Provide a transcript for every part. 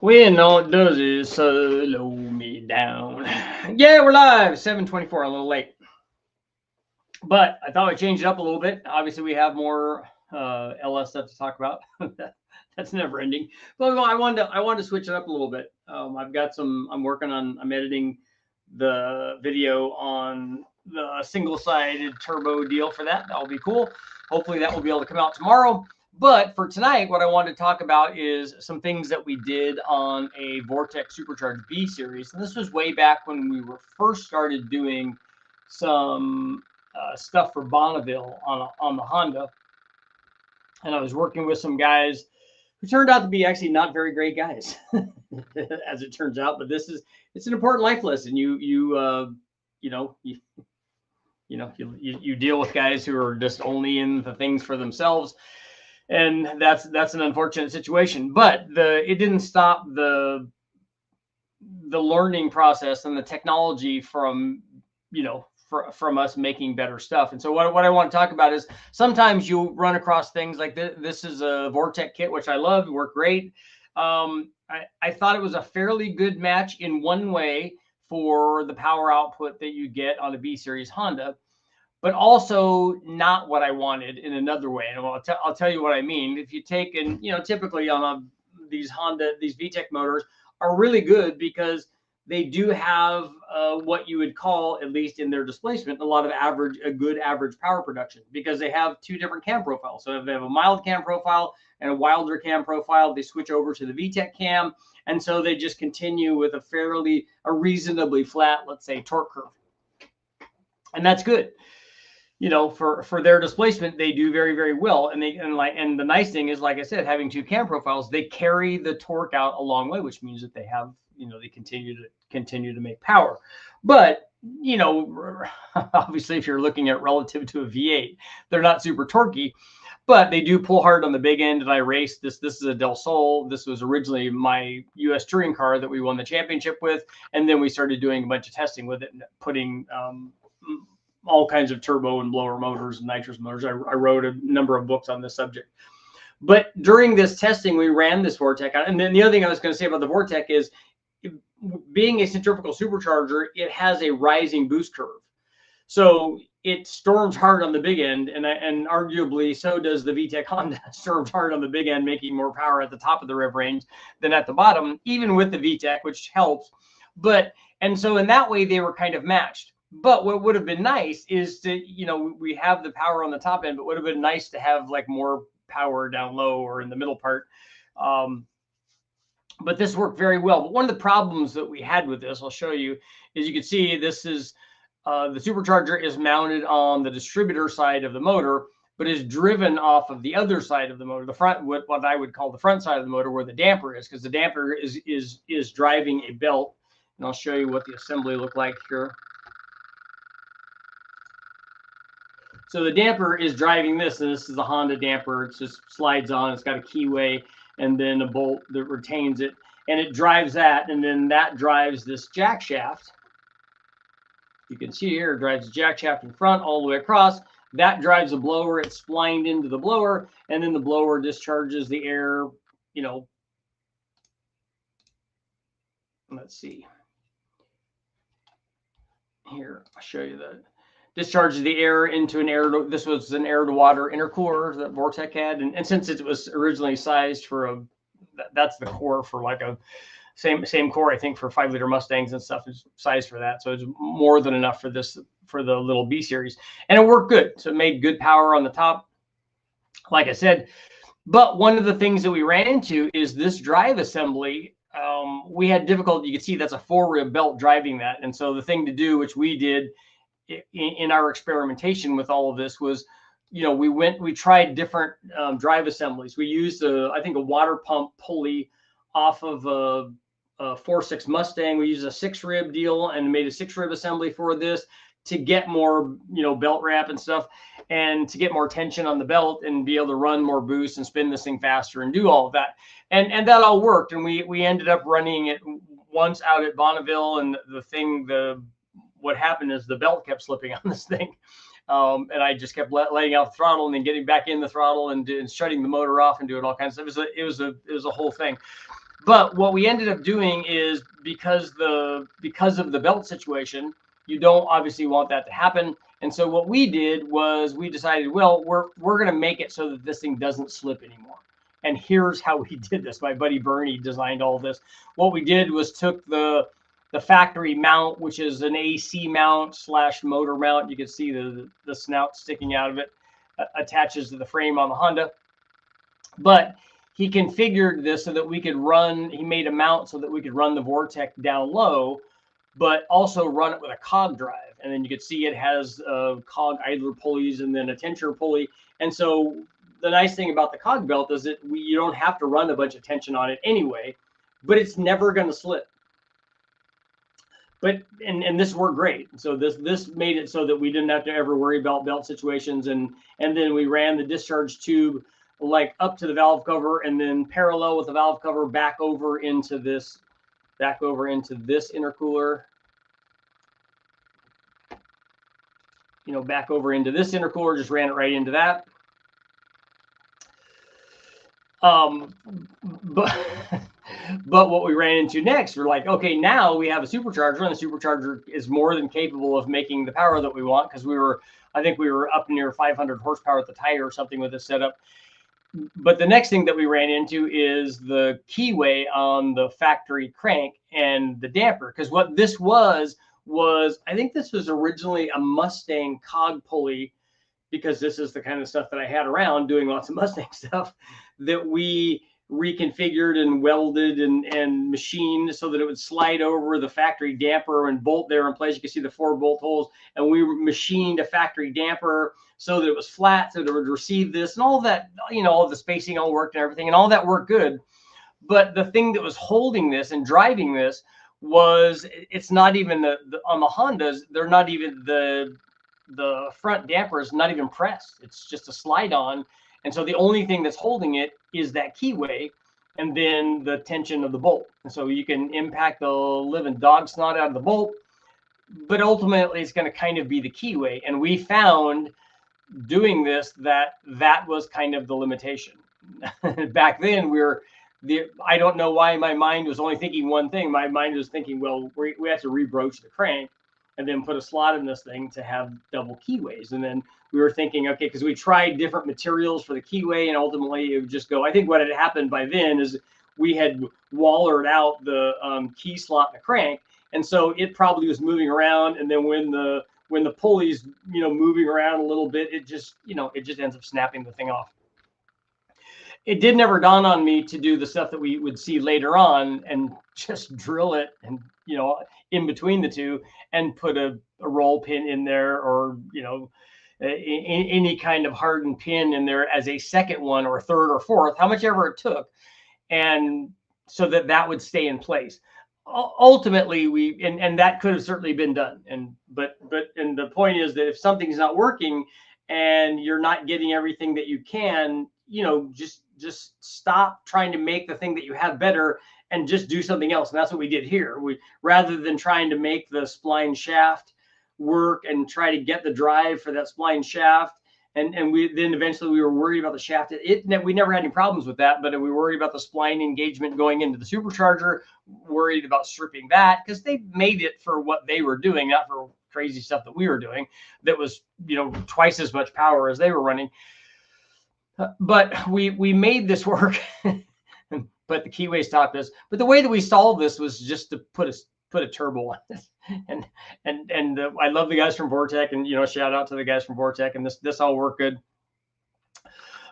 When all it does is slow me down. Yeah, we're live. 7:24. A little late, but I thought I'd change it up a little bit. Obviously, we have more LS stuff to talk about. That's never ending. But I wanted to switch it up a little bit. I've got some. I'm working on. I'm editing the video on the single-sided turbo deal for that. That'll be cool. Hopefully, that will be able to come out tomorrow. But for tonight, what I wanted to talk about is some things that we did on a VORTECH Supercharged B series. And this was way back when we were first started doing some stuff for Bonneville on the Honda. And I was working with some guys who turned out to be actually not very great guys, as it turns out. But it's an important life lesson. You deal with guys who are just only in the things for themselves, and that's an unfortunate situation. But it didn't stop the learning process and the technology from from us making better stuff. And so what I want to talk about is sometimes you run across things like this. This is a VORTECH kit, which I love. It worked great. I thought it was a fairly good match in one way for the power output that you get on a B series Honda, but also not what I wanted in another way. And I'll tell you what I mean. If you take, and typically on these VTEC motors are really good because they do have what you would call, at least in their displacement, a good average power production, because they have two different cam profiles. So if they have a mild cam profile and a wilder cam profile, they switch over to the VTEC cam. And so they just continue with a reasonably flat, let's say, torque curve. And that's good. For their displacement, they do very, very well. And the nice thing is, like I said, having two cam profiles, they carry the torque out a long way, which means that they have, they continue to make power. But obviously, if you're looking at relative to a V8, they're not super torquey, but they do pull hard on the big end. And I raced this. This is a Del Sol. This was originally my U.S. touring car that we won the championship with, and then we started doing a bunch of testing with it, and putting all kinds of turbo and blower motors and nitrous motors. I wrote a number of books on this subject. But during this testing, we ran this VORTECH. And then the other thing I was going to say about the VORTECH is, being a centrifugal supercharger, it has a rising boost curve. So it storms hard on the big end, and arguably so does the VTEC Honda. Storms hard on the big end, making more power at the top of the rev range than at the bottom, even with the VTEC, which helps. And so in that way, they were kind of matched. But what would have been nice is to, we have the power on the top end, but would have been nice to have like more power down low or in the middle part. But this worked very well. But one of the problems that we had with this, I'll show you, is you can see this is the supercharger is mounted on the distributor side of the motor, but is driven off of the other side of the motor, the front, what I would call the front side of the motor, where the damper is, because the damper is driving a belt. And I'll show you what the assembly looked like here. So the damper is driving this, and this is the Honda damper. It just slides on. It's got a keyway and then a bolt that retains it, and it drives that, and then that drives this jack shaft. You can see here, it drives the jack shaft in front all the way across. That drives a blower. It's splined into the blower, and then the blower discharges the air. Let's see. Here, I'll show you that. Discharges the air into this was an air to water intercooler that VORTECH had, and since it was originally sized for that's the core for like a same core, I think, for 5-liter Mustangs and stuff, is sized for that. So it's more than enough for the little B series, and it worked good. So it made good power on the top, like I said. But one of the things that we ran into is this drive assembly. We had difficulty. You can see that's a 4-rib belt driving that, and so the thing to do, which we did in our experimentation with all of this, was, we tried different drive assemblies. We used I think a water pump pulley off of a 4.6 Mustang. We used a 6-rib deal and made a 6-rib assembly for this to get more, belt wrap and stuff, and to get more tension on the belt and be able to run more boost and spin this thing faster and do all of that. And that all worked. And we ended up running it once out at Bonneville, and what happened is the belt kept slipping on this thing. And I just kept letting out the throttle and then getting back in the throttle and shutting the motor off and doing all kinds of stuff. It was a whole thing. But what we ended up doing is because of the belt situation, you don't obviously want that to happen. And so what we did was we decided, well, we're going to make it so that this thing doesn't slip anymore. And here's how we did this. My buddy Bernie designed all this. What we did was took the factory mount, which is an AC mount / motor mount. You can see the snout sticking out of it, attaches to the frame on the Honda. But he configured this so that we could run, he made a mount so that we could run the VORTECH down low, but also run it with a cog drive. And then you could see it has cog idler pulleys and then a tensioner pulley. And so the nice thing about the cog belt is that you don't have to run a bunch of tension on it anyway, but it's never going to slip. But and this worked great. So this made it so that we didn't have to ever worry about belt situations. And then we ran the discharge tube like up to the valve cover and then parallel with the valve cover back over into this intercooler. You know, back over into this intercooler, just ran it right into that. But what we ran into next, we're like, okay, now we have a supercharger, and the supercharger is more than capable of making the power that we want, because I think we were up near 500 horsepower at the tire or something with this setup. But the next thing that we ran into is the keyway on the factory crank and the damper, because what this was I think this was originally a Mustang cog pulley, because this is the kind of stuff that I had around doing lots of Mustang stuff, that we reconfigured and welded and machined so that it would slide over the factory damper and bolt there in place. You can see the 4 bolt holes, and we machined a factory damper so that it was flat, so that it would receive this, and all that, you know, all the spacing all worked and everything, and all that worked good. But the thing that was holding this and driving this was, it's not even on the Hondas, they're not even the front damper is not even pressed. It's just a slide on. And so the only thing that's holding it is that keyway and then the tension of the bolt. And so you can impact the living dog snot out of the bolt, but ultimately it's going to kind of be the keyway. And we found doing this that was kind of the limitation. Back then I don't know why my mind was only thinking one thing. My mind was thinking, well, we have to rebroach the crank and then put a slot in this thing to have double keyways. And then we were thinking, okay, because we tried different materials for the keyway, and ultimately it would just go. I think what had happened by then is we had wallered out the key slot in the crank, and so it probably was moving around. And then when the pulley's, you know, moving around a little bit, it just ends up snapping the thing off. It did never dawn on me to do the stuff that we would see later on and just drill it, and, you know, in between the two, and put a roll pin in there, or, you know, any kind of hardened pin in there as a second one or third or fourth, how much ever it took, and so that would stay in place. Ultimately, and that could have certainly been done. But the point is that if something's not working and you're not getting everything that you can, you know, just stop trying to make the thing that you have better and just do something else. And that's what we did here. Rather than trying to make the spline shaft work and try to get the drive for that spline shaft, and then eventually we were worried about the shaft. We never had any problems with that, but we worried about the spline engagement going into the supercharger, worried about stripping that, because they made it for what they were doing, not for crazy stuff that we were doing that was, you know, twice as much power as they were running. But we made this work. But the keyway stopped us. But the way that we solved this was just to put a turbo on this. And I love the guys from VORTECH, and, you know, shout out to the guys from VORTECH, and this all worked good.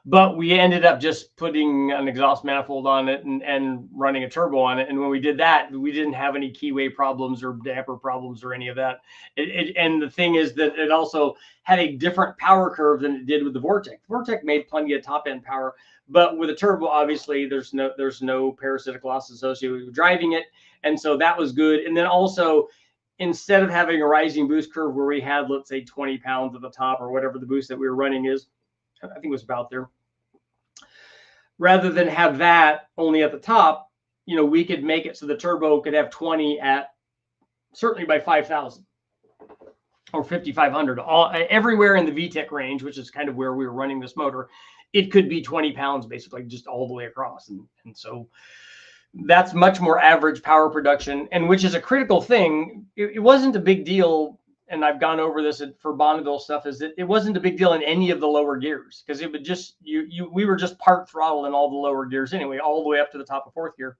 But we ended up just putting an exhaust manifold on it and running a turbo on it. And when we did that, we didn't have any keyway problems or damper problems or any of that. And the thing is that it also had a different power curve than it did with the VORTECH. VORTECH made plenty of top end power, but with a turbo, obviously there's no parasitic loss associated with driving it. And so that was good. And then also, instead of having a rising boost curve where we had, let's say, 20 pounds at the top or whatever the boost that we were running is, I think it was about there. Rather than have that only at the top, you know, we could make it so the turbo could have 20 at certainly by 5,000 or 5,500. Everywhere in the VTEC range, which is kind of where we were running this motor, it could be 20 pounds basically just all the way across. And so that's much more average power production, and which is a critical thing. It wasn't a big deal, and I've gone over this for Bonneville stuff, is that it wasn't a big deal in any of the lower gears, because it would just, we were just part throttle in all the lower gears anyway, all the way up to the top of fourth gear.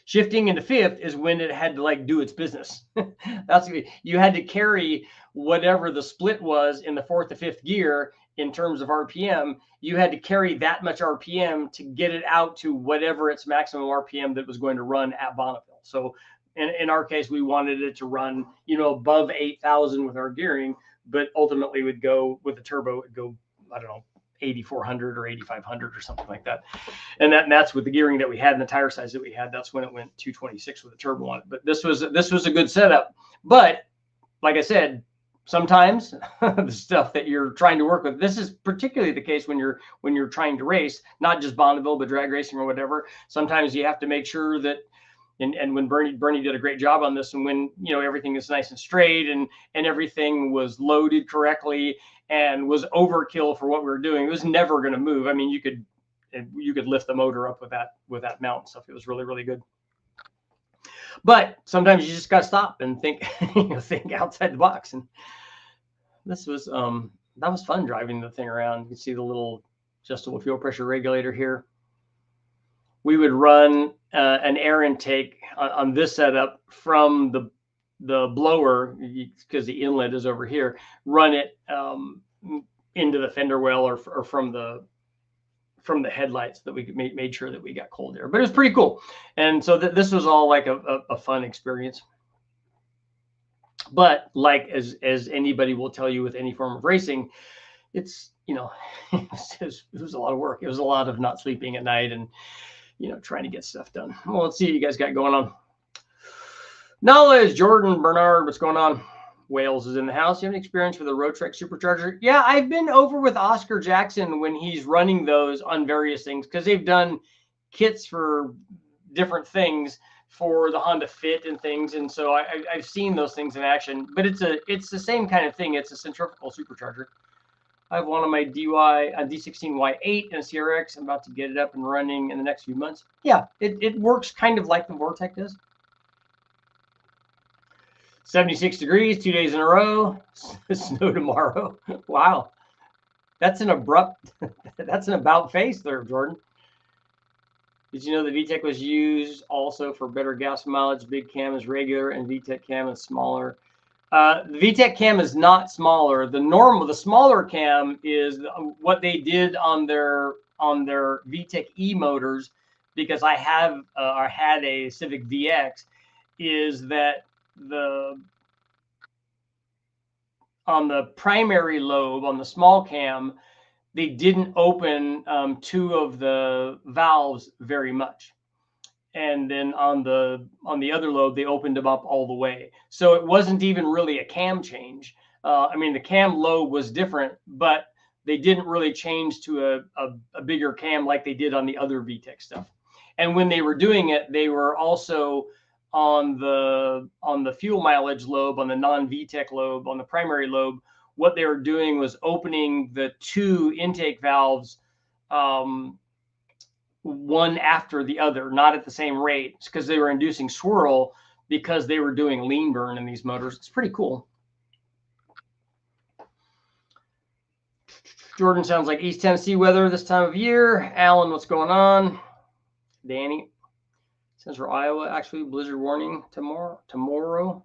Shifting into fifth is when it had to like do its business. That's, you had to carry whatever the split was in the fourth to fifth gear in terms of RPM. You had to carry that much RPM to get it out to whatever its maximum RPM that was going to run at Bonneville. So in our case, we wanted it to run, you know, above 8,000 with our gearing, but ultimately would go with the turbo, it would go, I don't know, 8,400 or 8,500 or something like that. And that's with the gearing that we had and the tire size that we had. That's when it went 226 with a turbo on it. But this was a good setup. But like I said, sometimes the stuff that you're trying to work with, this is particularly the case when you're trying to race, not just Bonneville, but drag racing or whatever. Sometimes you have to make sure that, and when Bernie did a great job on this, and when, you know, everything is nice and straight and everything was loaded correctly and was overkill for what we were doing, it was never going to move. I mean, you could lift the motor up with that mount and stuff. It was really, really good. But sometimes you just got to stop and think, think outside the box. And this was, that was fun driving the thing around. You can see the little adjustable fuel pressure regulator here. We would run an air intake on this setup from the blower, because the inlet is over here, run it into the fender well or from the headlights, that we made sure that we got cold air. But it was pretty cool. And so this was all like a fun experience. But like as anybody will tell you with any form of racing, it's, you know, it was a lot of work. It was a lot of not sleeping at night and, you know, trying to get stuff done. Well, let's see what you guys got going on. Knowledge, Jordan Bernard, what's going on? Wales is in the house. You have any experience with a VORTECH supercharger? Yeah, I've been over with Oscar Jackson when he's running those on various things, because they've done kits for different things for the Honda Fit and things, and so I've seen those things in action. But it's the same kind of thing. It's a centrifugal supercharger. I have one on my D16Y8 and a CRX. I'm about to get it up and running in the next few months. Yeah, it works kind of like the VORTECH does. 76 degrees, 2 days in a row. Snow tomorrow. Wow. That's an about face there, Jordan. Did you know the VTEC was used also for better gas mileage? Big cam is regular and VTEC cam is smaller. The VTEC cam is not smaller. The smaller cam is what they did on their VTEC E motors, because I had a CIVIC VX, is that on the primary lobe, on the small cam, they didn't open two of the valves very much, and then on the other lobe they opened them up all the way. So it wasn't even really a cam change. I mean, the cam lobe was different, but they didn't really change to a bigger cam like they did on the other VTEC stuff. And when they were doing it, they were also on the fuel mileage lobe, on the non-VTEC lobe, on the primary lobe. What they were doing was opening the two intake valves one after the other, not at the same rate, because they were inducing swirl, because they were doing lean burn in these motors. It's pretty cool. Jordan, sounds like East Tennessee weather this time of year. Alan, what's going on? Danny, Central Iowa, actually blizzard warning tomorrow.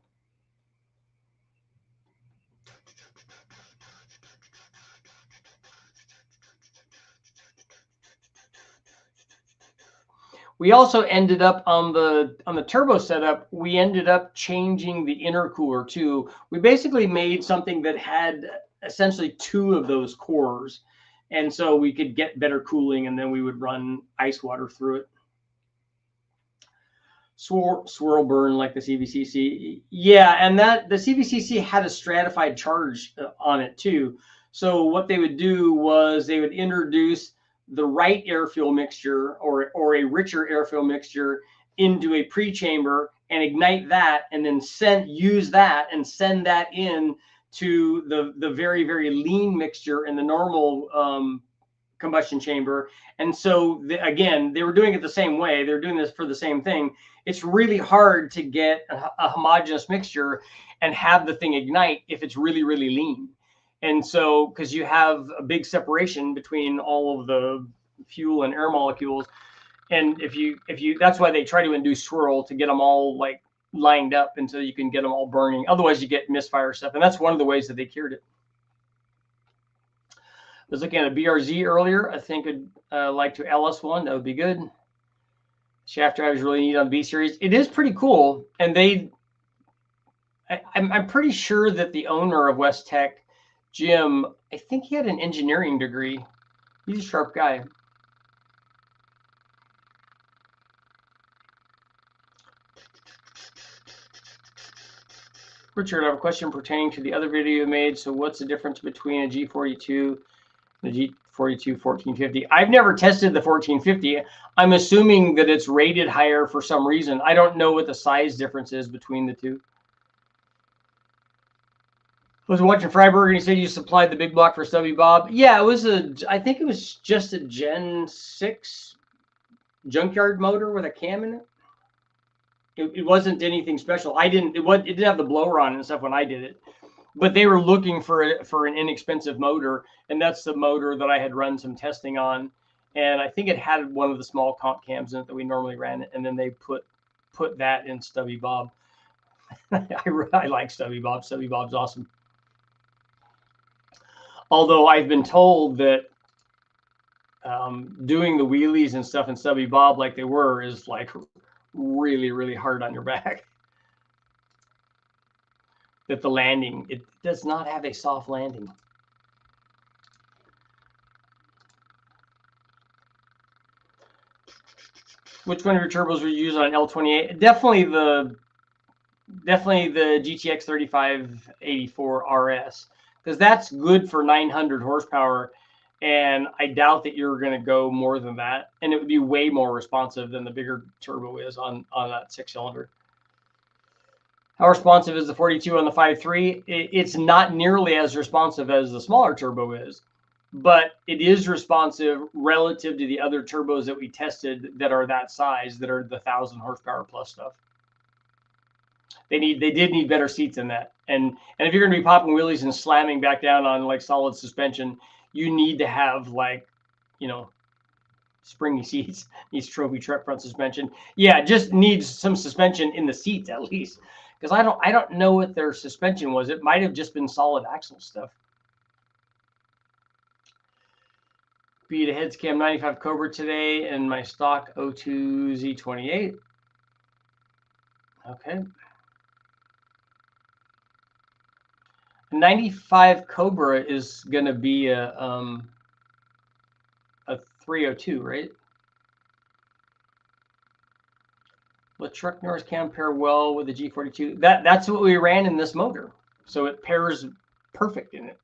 We also ended up on the turbo setup, we ended up changing the intercooler too. We basically made something that had essentially two of those cores, and so we could get better cooling, and then we would run ice water through it. Swirl burn like the CVCC. Yeah, and the CVCC had a stratified charge on it too. So what they would do was they would introduce the right air fuel mixture or a richer air fuel mixture into a pre-chamber and ignite that, and then use that and send that in to the very, very lean mixture in the normal combustion chamber. And so again, they were doing it the same way. They're doing this for the same thing. It's really hard to get a homogeneous mixture and have the thing ignite if it's really, really lean. And so, because you have a big separation between all of the fuel and air molecules. And if you, that's why they try to induce swirl to get them all like lined up until you can get them all burning. Otherwise you get misfire stuff. And that's one of the ways that they cured it. I was looking at a BRZ earlier. I think I'd like to LS one. That would be good. Shaft drive is really neat on the B series. It is pretty cool. And I'm pretty sure that the owner of VORTECH, Jim, I think he had an engineering degree. He's a sharp guy. Richard, I have a question pertaining to the other video you made. So what's the difference between a G42 and a G42 1450? I've never tested the 1450. I'm assuming that it's rated higher for some reason. I don't know what the size difference is between the two. I was watching Freiberg and he said you supplied the big block for Stubby Bob. Yeah, it was I think it was just a Gen 6 junkyard motor with a cam in it. It wasn't anything special. It didn't have the blower on and stuff when I did it, but they were looking for an inexpensive motor, and that's the motor that I had run some testing on, and I think it had one of the small comp cams in it that we normally ran, and then they put that in Stubby Bob. I like Stubby Bob. Stubby Bob's awesome. Although I've been told that doing the wheelies and stuff in Stubby Bob like they were is like really, really hard on your back. That the landing, it does not have a soft landing. Which one of your turbos were you use on L28? Definitely the GTX 3584 RS, because that's good for 900 horsepower. And I doubt that you're going to go more than that. And it would be way more responsive than the bigger turbo is on that 6-cylinder. How responsive is the 42 on the 5.3? It's not nearly as responsive as the smaller turbo is, but it is responsive relative to the other turbos that we tested that are that size, that are the 1,000 horsepower plus stuff. They did need better seats than that. And if you're going to be popping wheelies and slamming back down on like solid suspension, you need to have like, you know, springy seats, needs trophy truck front suspension. Yeah, just needs some suspension in the seats at least. Because I don't know what their suspension was. It might have just been solid axle stuff. Beat a heads cam 95 Cobra today and my stock 02 Z28. Okay. 95 Cobra is going to be a 302, right? The truck Norris can pair well with the G42. That's what we ran in this motor, so it pairs perfect in it.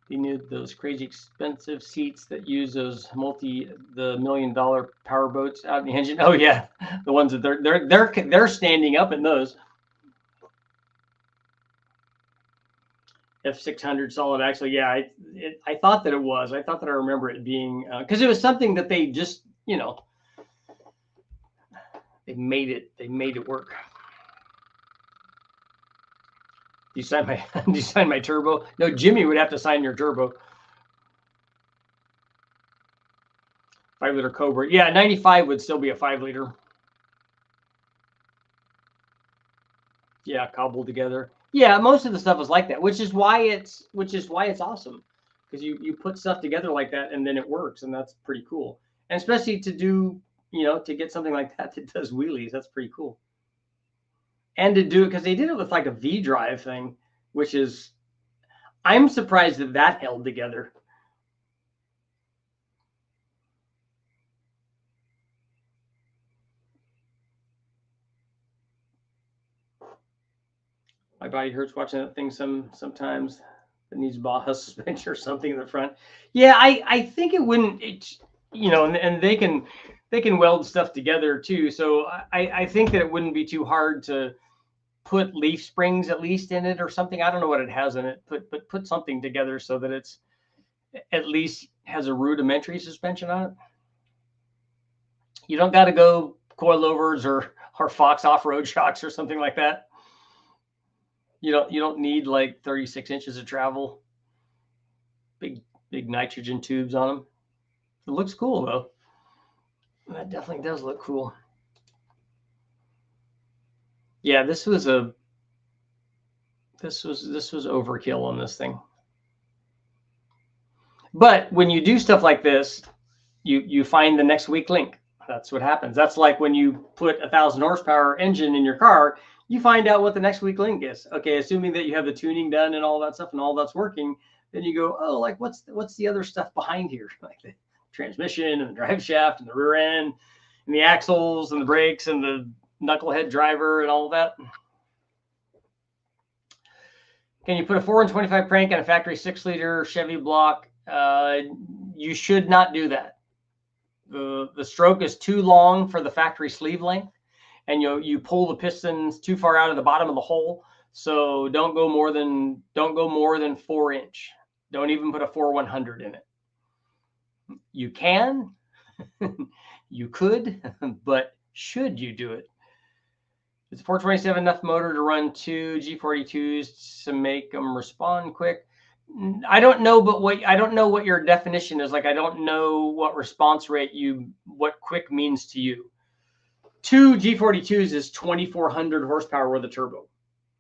You need those crazy expensive seats that use those the $1 million power boats out in the engine. Oh yeah, the ones that they're standing up in those. F600 solid axle. Yeah, I thought that it was. I thought that I remember it being because it was something that they just, you know, they made it work. Do you sign my turbo? No, Jimmy would have to sign your turbo. 5-liter Cobra. Yeah, 95 would still be a 5-liter. Yeah, cobbled together. Yeah, most of the stuff is like that, which is why it's awesome, because you put stuff together like that and then it works, and that's pretty cool. And especially to do, you know, to get something like that does wheelies, that's pretty cool. And to do it, because they did it with like a V drive thing, which is, I'm surprised that held together. My body hurts watching that thing sometimes. It needs Baja suspension or something in the front. Yeah, I think it wouldn't. You know, and they can weld stuff together too. So I think that it wouldn't be too hard to put leaf springs at least in it or something. I don't know what it has in it. Put something together so that it's at least has a rudimentary suspension on it. You don't got to go coilovers or Fox off-road shocks or something like that. You don't need like 36 inches of travel. Big nitrogen tubes on them. It looks cool though. That definitely does look cool. Yeah, this was overkill on this thing. But when you do stuff like this, you find the next weak link. That's what happens. That's like when you put 1,000 horsepower engine in your car, you find out what the next weak link is. Okay, assuming that you have the tuning done and all that stuff and all that's working, then you go, oh, like what's the other stuff behind here? Like the transmission and the drive shaft and the rear end and the axles and the brakes and the knucklehead driver and all of that. Can you put a 4-in-25 crank on a factory 6-liter Chevy block? You should not do that. The stroke is too long for the factory sleeve length, and you pull the pistons too far out of the bottom of the hole. So don't go more than 4 inch. Don't even put a 4-100 in it. You can, you could, but should you do it? It's 427 enough motor to run 2 G42s to make them respond quick. I don't know, but I don't know what your definition is. Like, I don't know what response rate what quick means to you. 2 G42s is 2,400 horsepower with a turbo.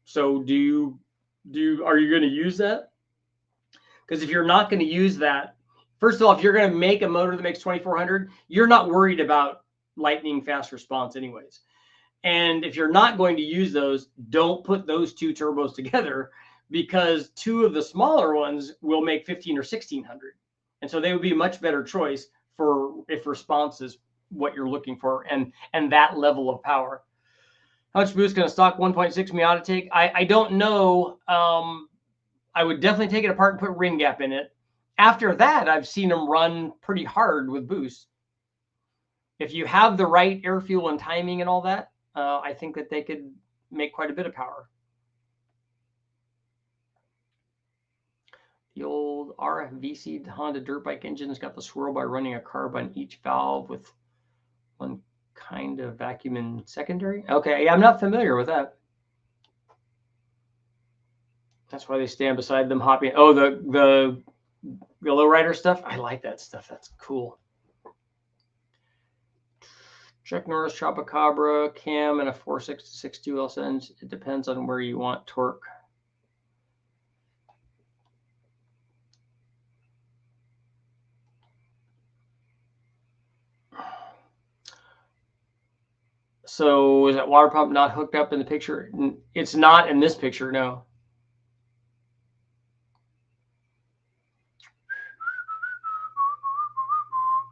So are you going to use that? Because if you're not going to use that, first of all, if you're going to make a motor that makes 2,400, you're not worried about lightning fast response anyways. And if you're not going to use those, don't put those 2 turbos together, because 2 of the smaller ones will make 1,500 or 1,600. And so they would be a much better choice for if response is what you're looking for and that level of power. How much boost can a stock 1.6 Miata take? I don't know. I would definitely take it apart and put ring gap in it. After that, I've seen them run pretty hard with boost. If you have the right air, fuel, and timing and all that, I think that they could make quite a bit of power. The old RFVC Honda dirt bike engine has got the swirl by running a carb on each valve with one kind of vacuum in secondary. Okay, yeah, I'm not familiar with that. That's why they stand beside them hopping. Oh, the lowrider stuff. I like that stuff. That's cool. Chuck Norris Chupacabra cam and a 4.6 to 6.2 LSN. It depends on where you want torque. So is that water pump not hooked up in the picture? It's not in this picture, no.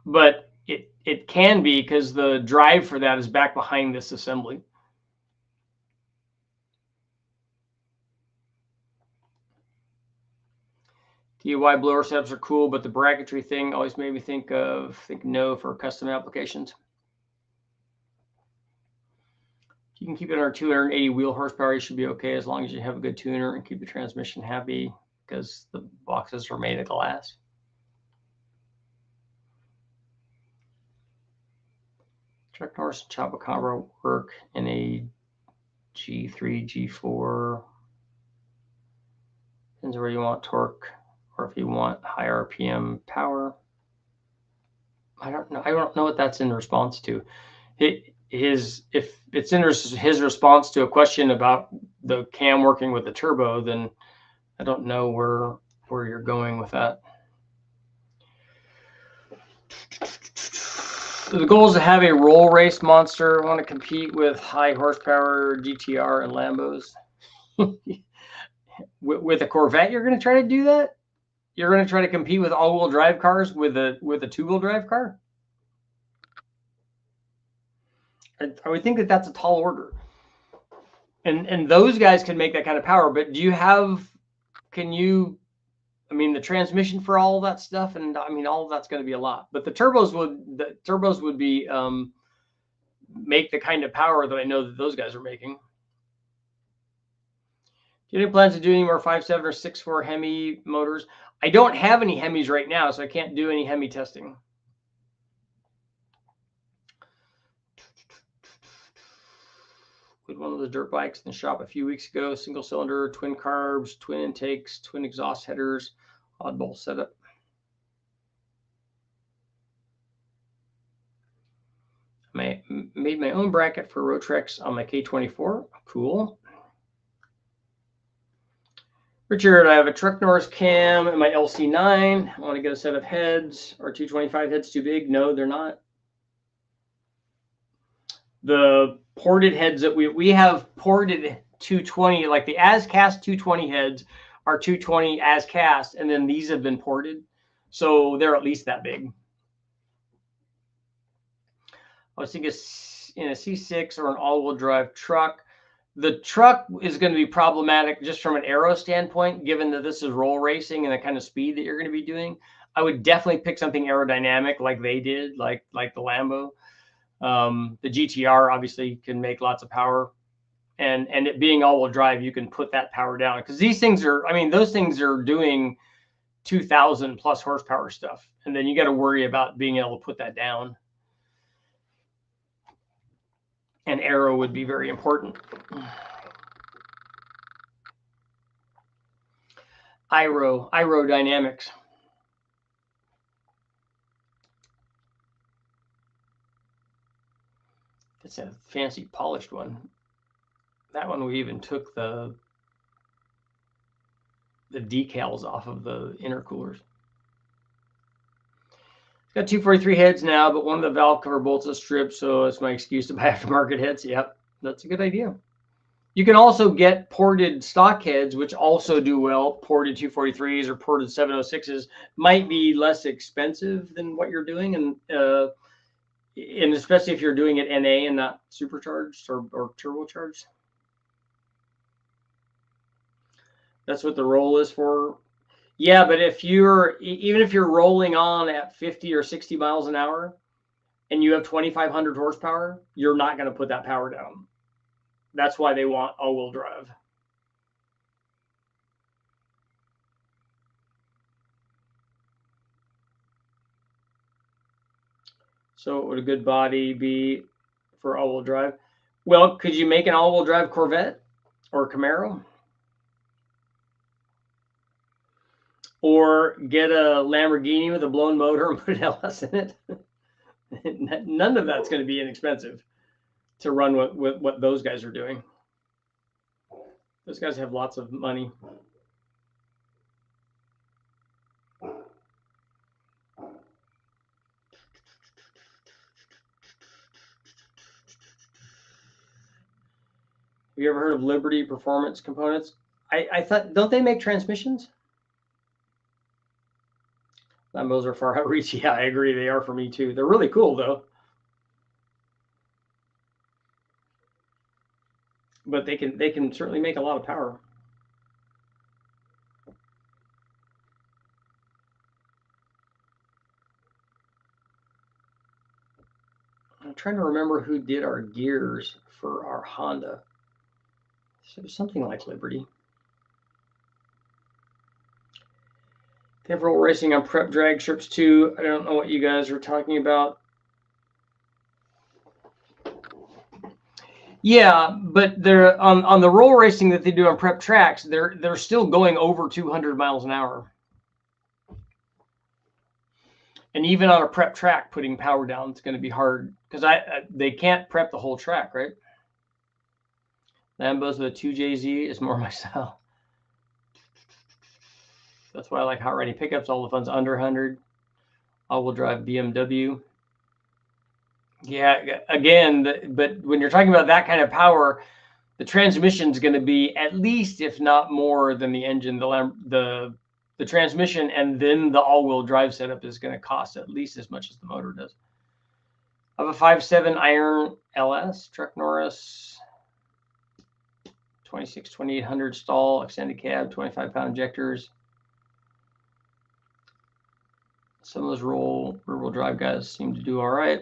But it can be, because the drive for that is back behind this assembly. DIY blower setups are cool, but the bracketry thing always made me think no for custom applications. You can keep it under 280 wheel horsepower. You should be okay as long as you have a good tuner and keep the transmission happy, because the boxes are made of glass. Chuck Norris and Chupacabra work in a G3, G4. Depends where you want torque, or if you want high RPM power. I don't know. I don't know what that's in response to. If it's in his response to a question about the cam working with the turbo, then I don't know where you're going with that. The goal is to have a roll race monster. Want to compete with high horsepower GTR and Lambos. With a Corvette, you're going to try to do that? You're going to try to compete with all-wheel drive cars with a two-wheel drive car? I would think that that's a tall order. And those guys can make that kind of power, but I mean, the transmission for all that stuff, and I mean, all of that's going to be a lot. But the turbos would be make the kind of power that I know that those guys are making. you have any plans to do any more 5.7 or 6.4 Hemi motors? I don't have any Hemis right now, so I can't do any Hemi testing. We had one of the dirt bikes in the shop a few weeks ago. Single cylinder, twin carbs, twin intakes, twin exhaust headers, oddball setup. I made my own bracket for VORTECH on my K24. Cool. Richard, I have a Truck Norris cam and my LC9. I want to get a set of heads. Are 225 heads too big? No, they're not. The ported heads that we have ported 220, like the as cast 220 heads are 220 as cast, and then these have been ported, so they're at least that big. I was thinking in a C6 or an all-wheel drive truck. The truck is going to be problematic just from an aero standpoint, given that this is roll racing and the kind of speed that you're going to be doing. I would definitely pick something aerodynamic like they did, like the Lambo. The GTR obviously can make lots of power, and it being all-wheel drive, you can put that power down, because these things are, I mean, those things are doing 2,000 plus horsepower stuff, and then you got to worry about being able to put that down. And aero would be very important. Aerodynamics. It's a fancy polished one. That one we even took the decals off of the intercoolers. It's got 243 heads now, but one of the valve cover bolts is stripped, so it's my excuse to buy aftermarket heads. Yep, that's a good idea. You can also get ported stock heads, which also do well. Ported 243s or ported 706s might be less expensive than what you're doing, and especially if you're doing it NA and not supercharged or turbocharged. That's what the roll is for. Yeah, but even if you're rolling on at 50 or 60 miles an hour and you have 2,500 horsepower, you're not going to put that power down. That's why they want all-wheel drive. So what would a good body be for all-wheel drive? Well, could you make an all-wheel drive Corvette or Camaro? Or get a Lamborghini with a blown motor and put an LS in it? None of that's going to be inexpensive to run what those guys are doing. Those guys have lots of money. Have you ever heard of Liberty Performance Components? I thought, don't they make transmissions? Lambos are far outreach. Yeah, I agree. They are for me too. They're really cool though. But they can certainly make a lot of power. I'm trying to remember who did our gears for our Honda. So it was something like Liberty. They have roll racing on prep drag strips too. I don't know what you guys are talking about. Yeah, but they're on the roll racing that they do on prep tracks, they're still going over 200 miles an hour. And even on a prep track, putting power down, it's going to be hard because they can't prep the whole track, right? Lambos with a 2JZ is more my style. That's why I like hot riding pickups. All the fun's under 100. All-wheel drive BMW. Yeah, again, but when you're talking about that kind of power, the transmission is going to be at least, if not more, than the engine. The transmission and then the all-wheel drive setup is going to cost at least as much as the motor does. I have a 5.7 iron LS Truck Norris, 2,800 stall, extended cab, 25-pound injectors. Some of those rear-wheel drive guys seem to do all right.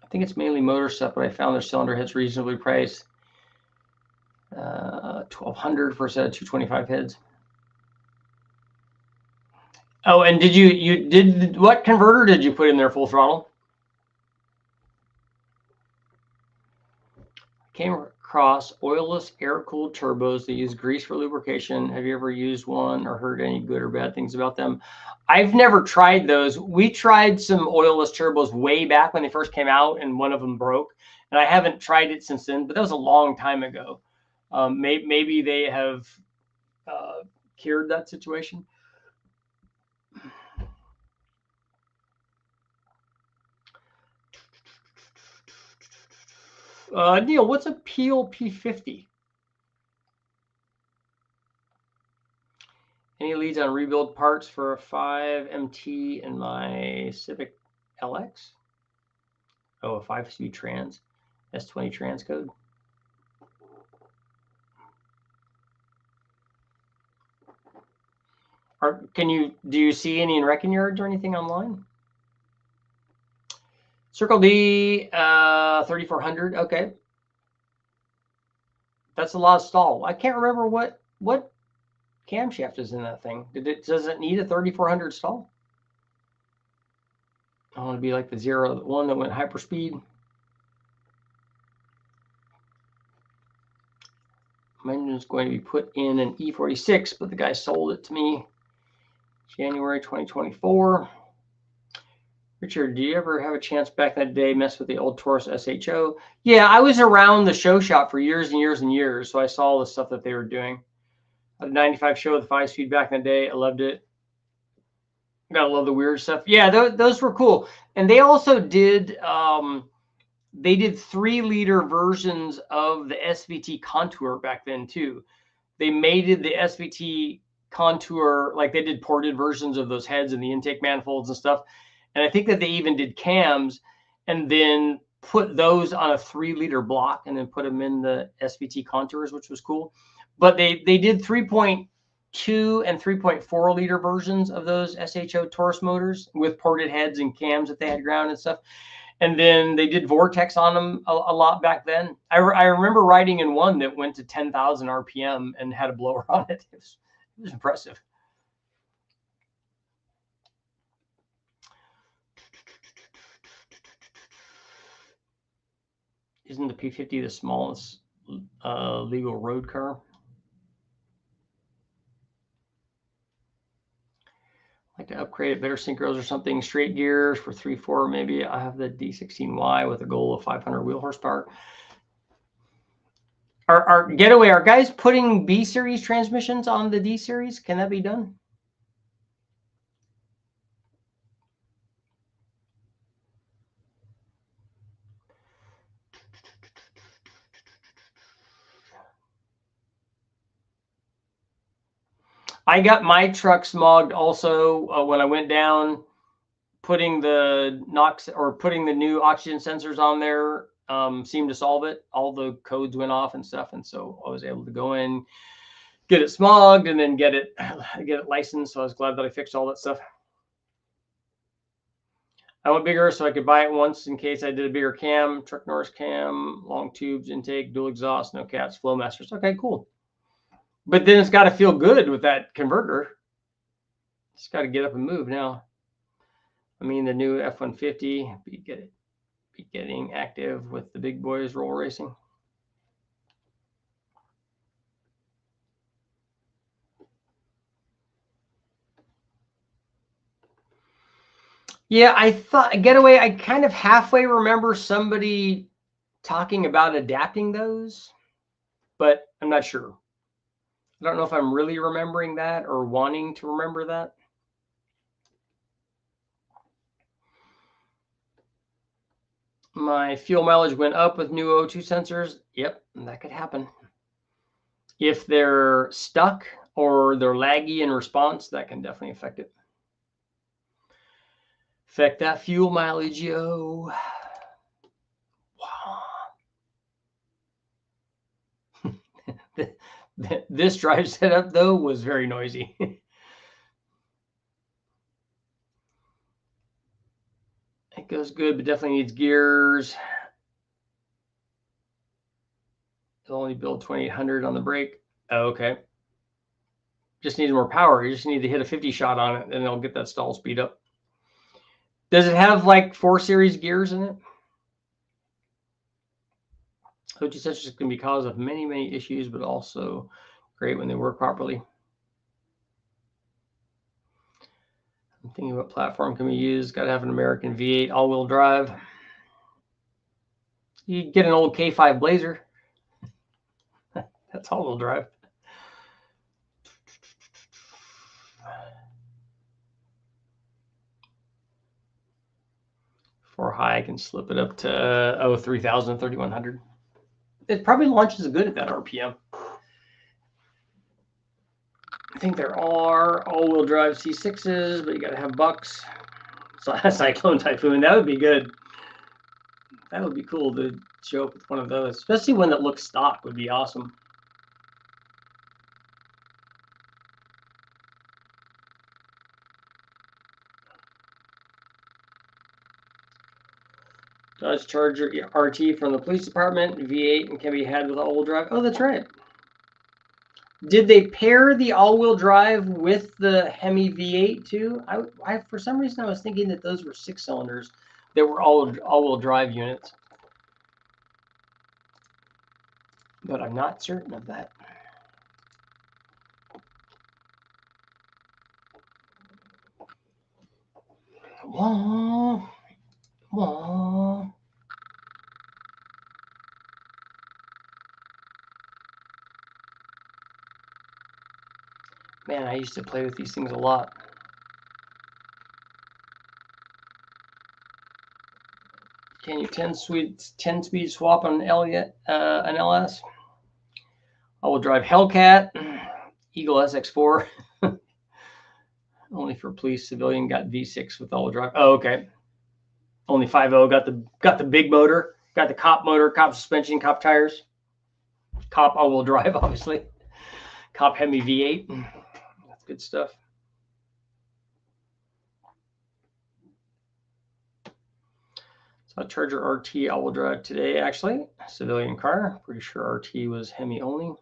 I think it's mainly motor stuff, but I found their cylinder heads reasonably priced. 1200 for a set of 225 heads. Oh, and did what converter did you put in there full throttle? Came across oilless air-cooled turbos that use grease for lubrication. Have you ever used one or heard any good or bad things about them? I've never tried those. We tried some oilless turbos way back when they first came out, and one of them broke. And I haven't tried it since then, but that was a long time ago. Maybe they have cured that situation. Neil, what's a Peel P50? Any leads on rebuild parts for a 5MT in my Civic LX? Oh, a 5-speed trans, S20 transcode. Do you see any in wrecking yards or anything online? Circle D 3400. Okay, that's a lot of stall. I can't remember what camshaft is in that thing. Does it need a 3400 stall? I want to be like the one that went hyperspeed. My engine's going to be put in an E46, but the guy sold it to me January 2024. Richard, do you ever have a chance back that day mess with the old Taurus SHO? Yeah, I was around the show shop for years and years and years, so I saw all the stuff that they were doing. I had a 95 show with 5-speed back in the day. I loved it. Gotta love the weird stuff. Yeah, those were cool. And they also did they did 3-liter versions of the SVT Contour back then too. They mated the SVT Contour, like they did ported versions of those heads and the intake manifolds and stuff. And I think that they even did cams and then put those on a 3-liter block and then put them in the SVT Contours, which was cool. But they did 3.2 and 3.4 liter versions of those SHO Taurus motors with ported heads and cams that they had ground and stuff. And then they did VORTECH on them a lot back then. I remember riding in one that went to 10,000 RPM and had a blower on it. It was impressive. Isn't the P50 the smallest legal road car? Like to upgrade it, better synchros or something, straight gears for 3.4 maybe. I have the D16Y with a goal of 500 wheel horsepower. Our Getaway, are guys putting B series transmissions on the D series? Can that be done? I got my truck smogged also when I went down, putting the NOx or putting the new oxygen sensors on there seemed to solve it. All the codes went off and stuff, and so I was able to go in, get it smogged, and then get it licensed. So I was glad that I fixed all that stuff. I went bigger so I could buy it once in case I did a bigger cam, truck Norris cam, long tubes, intake, dual exhaust, no cats, flow masters. Okay, cool. But then it's got to feel good with that converter. It's got to get up and move now. I mean, the new F-150 be getting active with the big boys roll racing. Yeah, I thought Getaway, I kind of halfway remember somebody talking about adapting those, but I'm not sure. I don't know if I'm really remembering that or wanting to remember that. My fuel mileage went up with new O2 sensors. Yep, that could happen. If they're stuck or they're laggy in response, that can definitely affect it. Affect that fuel mileage, yo. Wow. This drive setup, though, was very noisy. It goes good, but definitely needs gears. It'll only build 2800 on the brake. Oh, okay. Just needs more power. You just need to hit a 50 shot on it, and it'll get that stall speed up. Does it have like 4 series gears in it? OG sensors can be cause of many, many issues, but also great when they work properly. I'm thinking what platform can we use? Got to have an American V8 all-wheel drive. You get an old K5 Blazer. That's all-wheel drive. For high, I can slip it up to 3,000, 3,100. It probably launches good at that RPM. I think there are all-wheel drive C6s, but you got to have bucks. So Cyclone Typhoon, that would be good. That would be cool to show up with one of those, especially one that looks stock would be awesome. Dodge Charger RT from the police department, V8, and can be had with all-wheel drive. Oh, that's right. Did they pair the all-wheel drive with the Hemi V8 too? I for some reason I was thinking that those were 6 cylinders that were all-wheel drive units, but I'm not certain of that. Wah, wah. Man, I used to play with these things a lot. Can you 10-speed swap on an LS? All-wheel drive Hellcat, Eagle SX4. Only for police, civilian got V6 with all-wheel drive. Oh, okay. Only 5.0 got the big motor, got the cop motor, cop suspension, cop tires, cop all-wheel drive, obviously. Cop Hemi V8. That's good stuff. Saw Charger RT all-wheel drive today, actually. Civilian car. Pretty sure RT was Hemi only.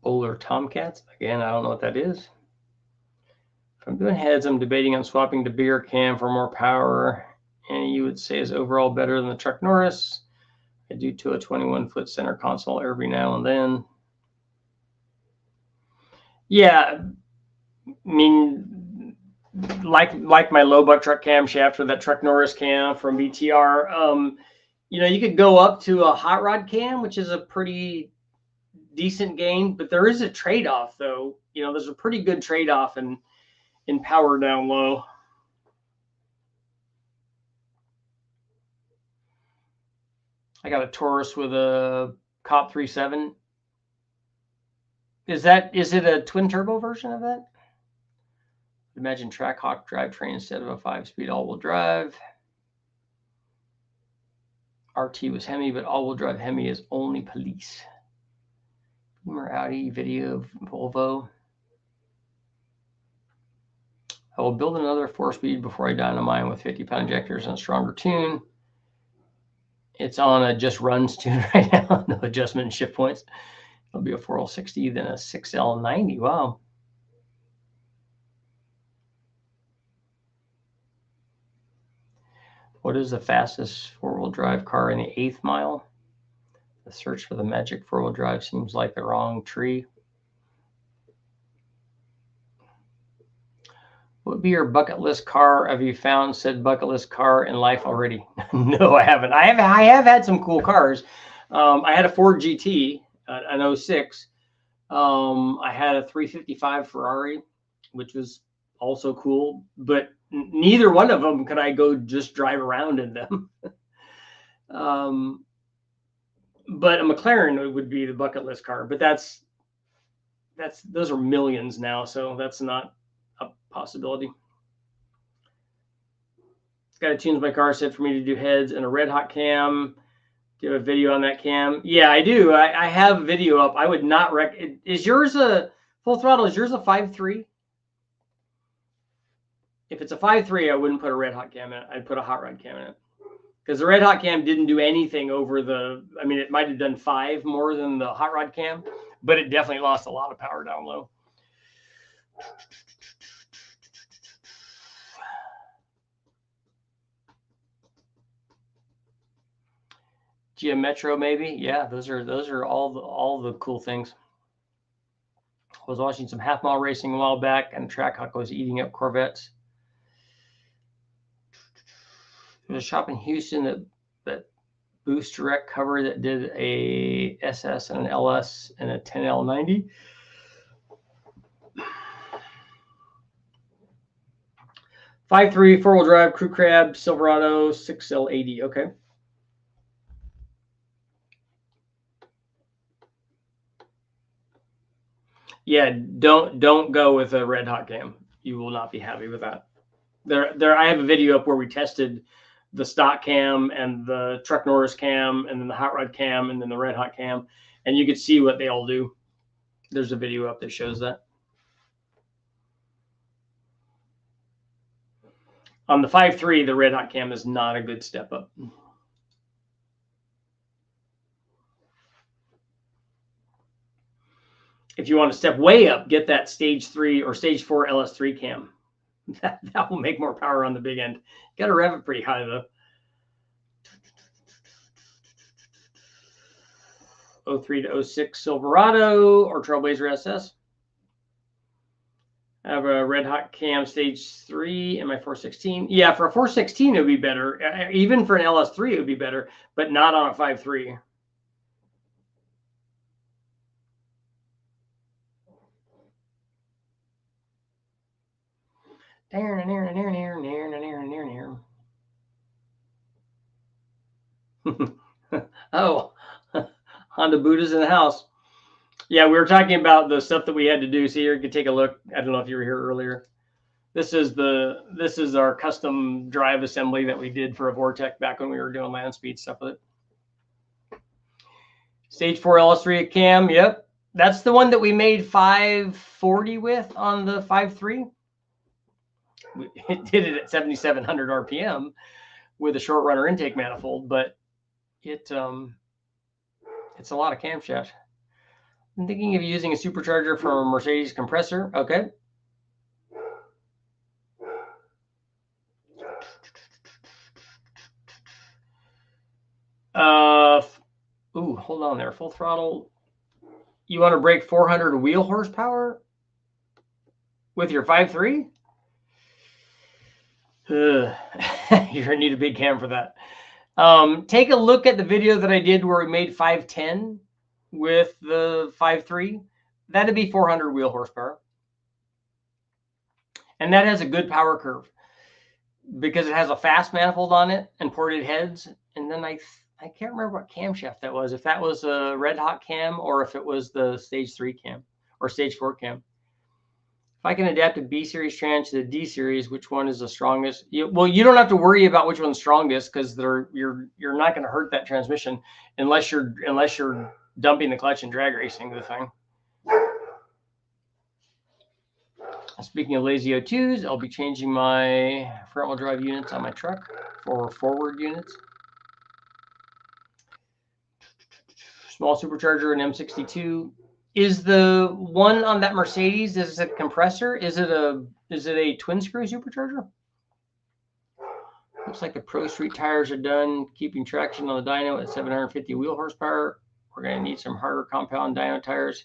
Bowler Tomcats. Again, I don't know what that is. If I'm doing heads, I'm debating on swapping to bigger cam for more power. And you would say is overall better than the Chuck Norris. I do to a 21-foot center console every now and then. Yeah, I mean, like my low buck truck camshaft or that Chuck Norris cam from BTR. You know, you could go up to a hot rod cam, which is a pretty decent gain, but there is a trade-off, though. You know, there's a pretty good trade-off in power down low. I got a Taurus with a Cop 3.7. Is it a twin turbo version of that? Imagine Trackhawk drivetrain instead of a 5-speed all-wheel drive. RT was Hemi, but all-wheel drive Hemi is only police. Boomer Audi video of Volvo. I will build another 4-speed before I dynamite with 50-pound injectors and a stronger tune. It's on a just runs tune right now, no adjustment in shift points. It'll be a 4L60, then a 6L90. Wow. What is the fastest 4-wheel drive car in the 8th mile? The search for the magic 4-wheel drive seems like the wrong tree. What would be your bucket list car? Have you found said bucket list car in life already? No, I haven't. I have had some cool cars. I had a Ford GT, an 06. I had a 355 Ferrari, which was also cool, but neither one of them could I go just drive around in them. But a McLaren would be the bucket list car, but those are millions now, so that's not a possibility. Got to change my car set for me to do heads and a red hot cam. Do you have a video on that cam? Yeah, I do. I have video up. I would not is yours a full throttle? Is yours a 5.3? If it's a 5.3, I wouldn't put a red hot cam in it. I'd put a hot rod cam in it. because the red hot cam didn't do anything over the, I mean, it might have done 5 more than the hot rod cam, but it definitely lost a lot of power down low. Geometro maybe, yeah. Those are all the cool things. I was watching some half-mile racing a while back, and Trackhawk was eating up Corvettes. There's a shop in Houston that Boost Direct cover that did a SS and an LS and a 10L90. .53 4-wheel drive crew cab Silverado 6L80. Okay. Yeah, don't go with a red hot cam. You will not be happy with that. I have a video up where we tested the stock cam and the Truck Norris cam and then the hot rod cam and then the red hot cam, and you could see what they all do. There's a video up that shows that. On the 5.3, the red hot cam is not a good step up. If you want to step way up, get that stage 3 or stage 4 LS3 cam. That will make more power on the big end. You got to rev it pretty high though. 03 to 06 Silverado or Trailblazer SS. I have a red hot cam stage 3 in my 416. Yeah, for a 416 it would be better. Even for an LS3 it would be better, but not on a 5.3. Oh, Honda Buddha's in the house. Yeah, we were talking about the stuff that we had to do. So here you can take a look. I don't know if you were here earlier. This is our custom drive assembly that we did for a VORTECH back when we were doing land speed stuff with it. Stage 4 LS3 cam. Yep. That's the one that we made 540 with on the 5.3. It did it at 7,700 RPM with a short runner intake manifold, but it's a lot of camshaft. I'm thinking of using a supercharger from a Mercedes compressor. Okay. Ooh, hold on there. Full throttle. You want to break 400 wheel horsepower with your 5.3? You're gonna need a big cam for that. Take a look at the video that I did where we made 510 with the 5.3. That'd be 400 wheel horsepower. And that has a good power curve because it has a fast manifold on it and ported heads. And then I can't remember what camshaft that was, if that was a red hot cam or if it was the stage 3 cam or stage 4 cam. If I can adapt a B series trans to the D series, which one is the strongest? Well, you don't have to worry about which one's strongest because you're not going to hurt that transmission unless you're dumping the clutch and drag racing the thing. Speaking of lazy O2s, I'll be changing my front wheel drive units on my truck for forward units. Small supercharger and M62. Is the one on that Mercedes, is it a compressor? Is it a twin screw supercharger? Looks like the Pro Street tires are done, keeping traction on the dyno at 750 wheel horsepower. We're going to need some harder compound dyno tires.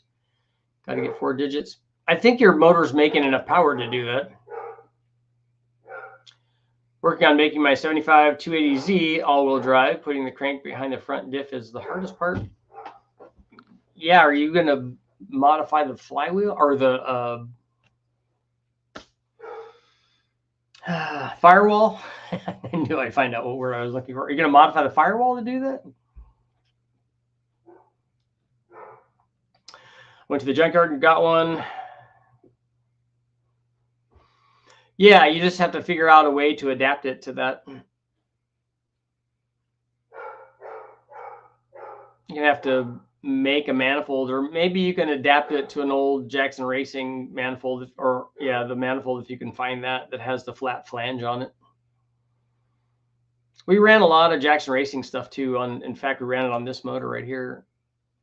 Got to get 4 digits. I think your motor's making enough power to do that. Working on making my 75 280Z all-wheel drive. Putting the crank behind the front diff is the hardest part. Yeah, are you going to modify the flywheel or the firewall? I knew I'd find out what word I was looking for. Are you going to modify the firewall to do that? Went to the junkyard and got one. Yeah, you just have to figure out a way to adapt it to that. You're going to have to make a manifold, or maybe you can adapt it to an old Jackson Racing manifold, or yeah, the manifold, if you can find that has the flat flange on it. We ran a lot of Jackson Racing stuff too. In fact, we ran it on this motor right here.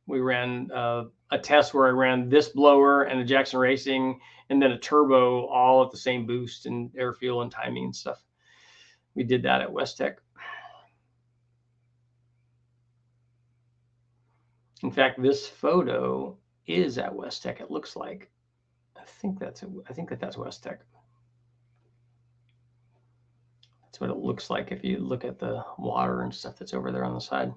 We ran a test where I ran this blower and a Jackson Racing and then a turbo all at the same boost and air fuel and timing and stuff. We did that at VORTECH. In fact, this photo is at VORTECH. It looks like. I think that's VORTECH. That's what it looks like if you look at the water and stuff that's over there on the side.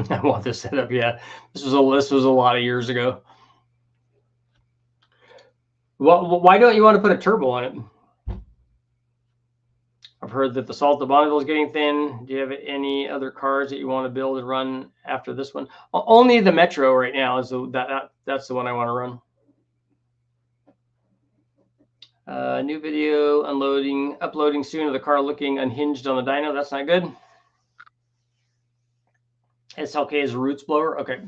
I want this set up. Yeah, this was a lot of years ago. Well, why don't you want to put a turbo on it? I've heard that the salt of Bonneville is getting thin. Do you have any other cars that you want to build and run after this one? Only the Metro right now is that's the one I want to run. New video uploading soon of the car looking unhinged on the dyno. That's not good. SLK is a roots blower. Okay.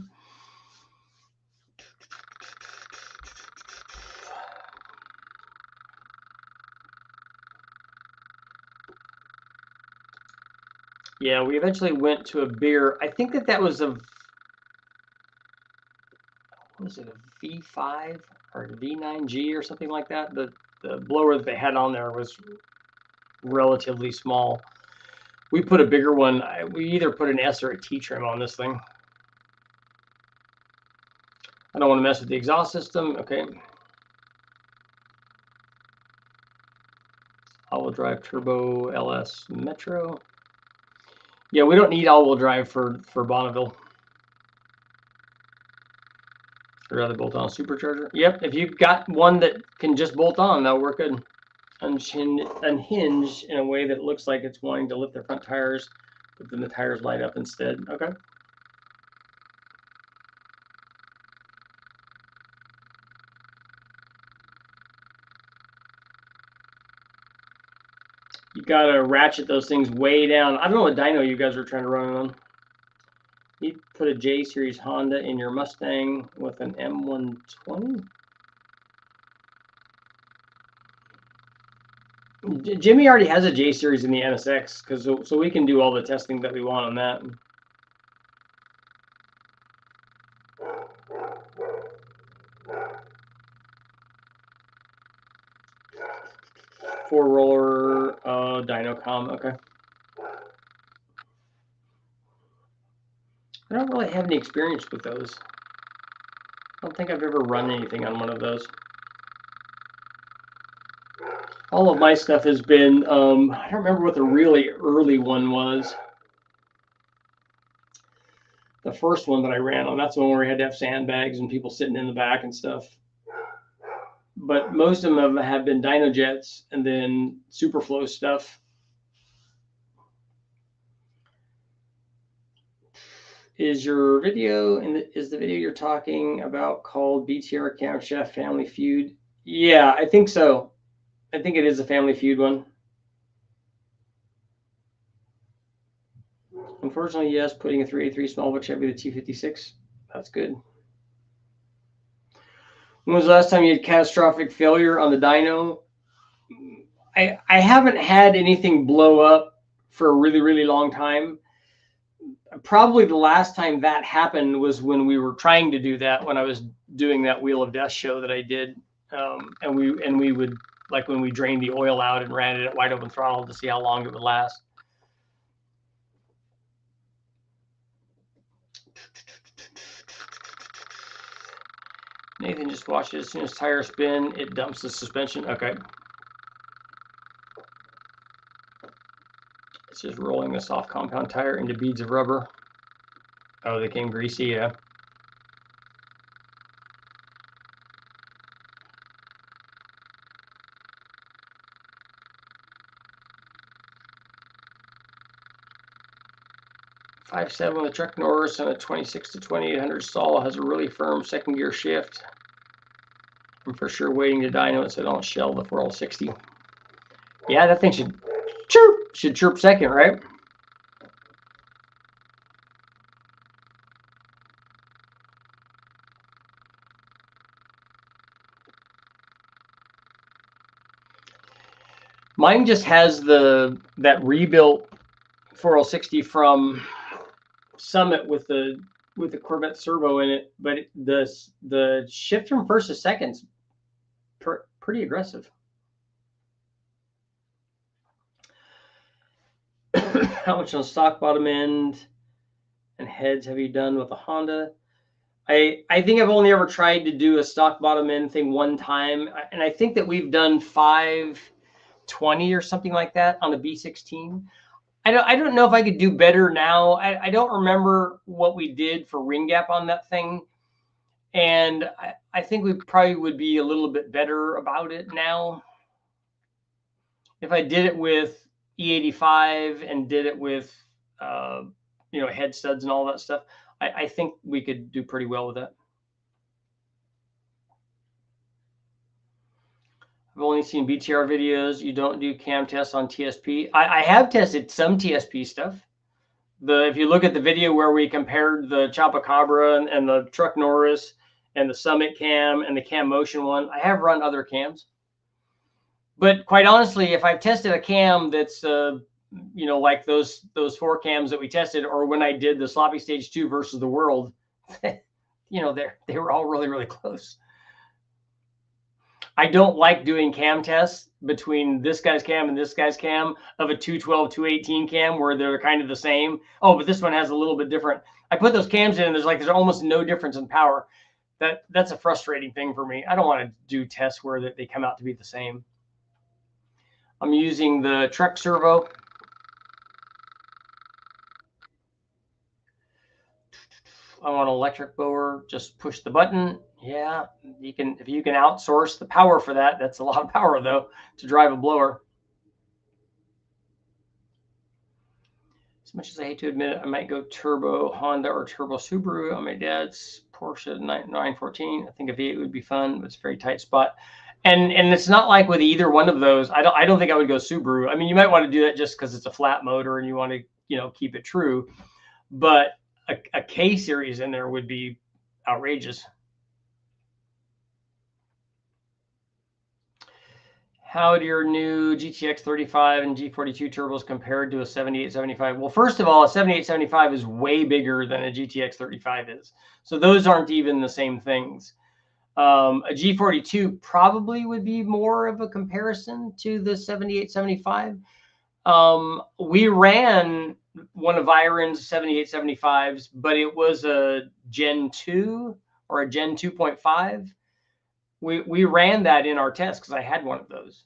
Yeah, we eventually went to a beer. I think that was a, was it a V5 or a V9G or something like that? The blower that they had on there was relatively small. We put a bigger one. We either put an S or a T trim on this thing. I don't want to mess with the exhaust system. Okay. All-wheel drive turbo LS Metro. Yeah, we don't need all-wheel drive for Bonneville. I'd rather bolt on a supercharger. Yep, if you've got one that can just bolt on, that'll work good. Unhinge in a way that it looks like it's wanting to lift their front tires, but then the tires light up instead. Okay. You gotta ratchet those things way down. I don't know what dyno you guys are trying to run on. You put a J series Honda in your Mustang with an M120. Jimmy already has a J series in the NSX, so we can do all the testing that we want on that. Four roller dyno-com. Okay. I don't really have any experience with those. I don't think I've ever run anything on one of those. All of my stuff has been, I don't remember what the really early one was. The first one that I ran on, that's the one where we had to have sandbags and people sitting in the back and stuff. But most of them have been dyno jets and then Superflow stuff. Is your video is the video you're talking about called BTR Camshaft Family Feud? Yeah, I think so. I think it is a Family Feud one. Unfortunately, yes, putting a 383 small but Chevy, the T56. That's good. When was the last time you had catastrophic failure on the dyno? I haven't had anything blow up for a really, really long time. Probably the last time that happened was when we were trying to do that, when I was doing that Wheel of Death show that I did. And we would, like when we drained the oil out and ran it at wide open throttle to see how long it would last. Nathan just watched it. As soon as tire spin, it dumps the suspension. Okay. It's just rolling the soft compound tire into beads of rubber. Oh, they came greasy, yeah. .57 with a Truck Norris and a 26 to 2800 stall, has a really firm second gear shift. I'm for sure waiting to dyno it so I don't shell the 4L60. Yeah, that thing should chirp second, right? Mine just has that rebuilt 4060 from Summit with the Corvette servo in it, but the shift from first to second's pretty aggressive. How much on stock bottom end and heads have you done with the Honda? I think I've only ever tried to do a stock bottom end thing one time, and I think that we've done 520 or something like that on a B16. I don't know if I could do better now. I don't remember what we did for ring gap on that thing, and I think we probably would be a little bit better about it now. If I did it with E85 and did it with you know, head studs and all that stuff, I think we could do pretty well with that. I've only seen BTR videos. You don't do cam tests on TSP. I have tested some TSP stuff. If you look at the video where we compared the Chupacabra and the Truck Norris and the Summit cam and the Cam Motion one, I have run other cams. But quite honestly, if I've tested a cam that's you know, like those 4 cams that we tested, or when I did the Sloppy Stage 2 versus the World, you know, they were all really, really close. I don't like doing cam tests between this guy's cam and this guy's cam of a 212, 218 cam where they're kind of the same. Oh, but this one has a little bit different. I put those cams in and there's almost no difference in power. That's a frustrating thing for me. I don't want to do tests where they come out to be the same. I'm using the Trek servo. I want an electric blower, just push the button. Yeah, you can, if you can outsource the power for that. That's a lot of power though to drive a blower. As much as I hate to admit it, I might go turbo Honda or turbo Subaru on my dad's Porsche 914. I think a V8 would be fun, but it's a very tight spot. And it's not like with either one of those. I don't think I would go Subaru. I mean, you might want to do that just because it's a flat motor and you want to, you know, keep it true. But a K series in there would be outrageous. How do your new GTX 35 and G42 turbos compare to a 7875? Well, first of all, a 7875 is way bigger than a GTX 35 is. So those aren't even the same things. A G42 probably would be more of a comparison to the 7875. We ran one of Iron's 7875s, but it was a Gen 2 or a Gen 2.5. We ran that in our test because I had one of those.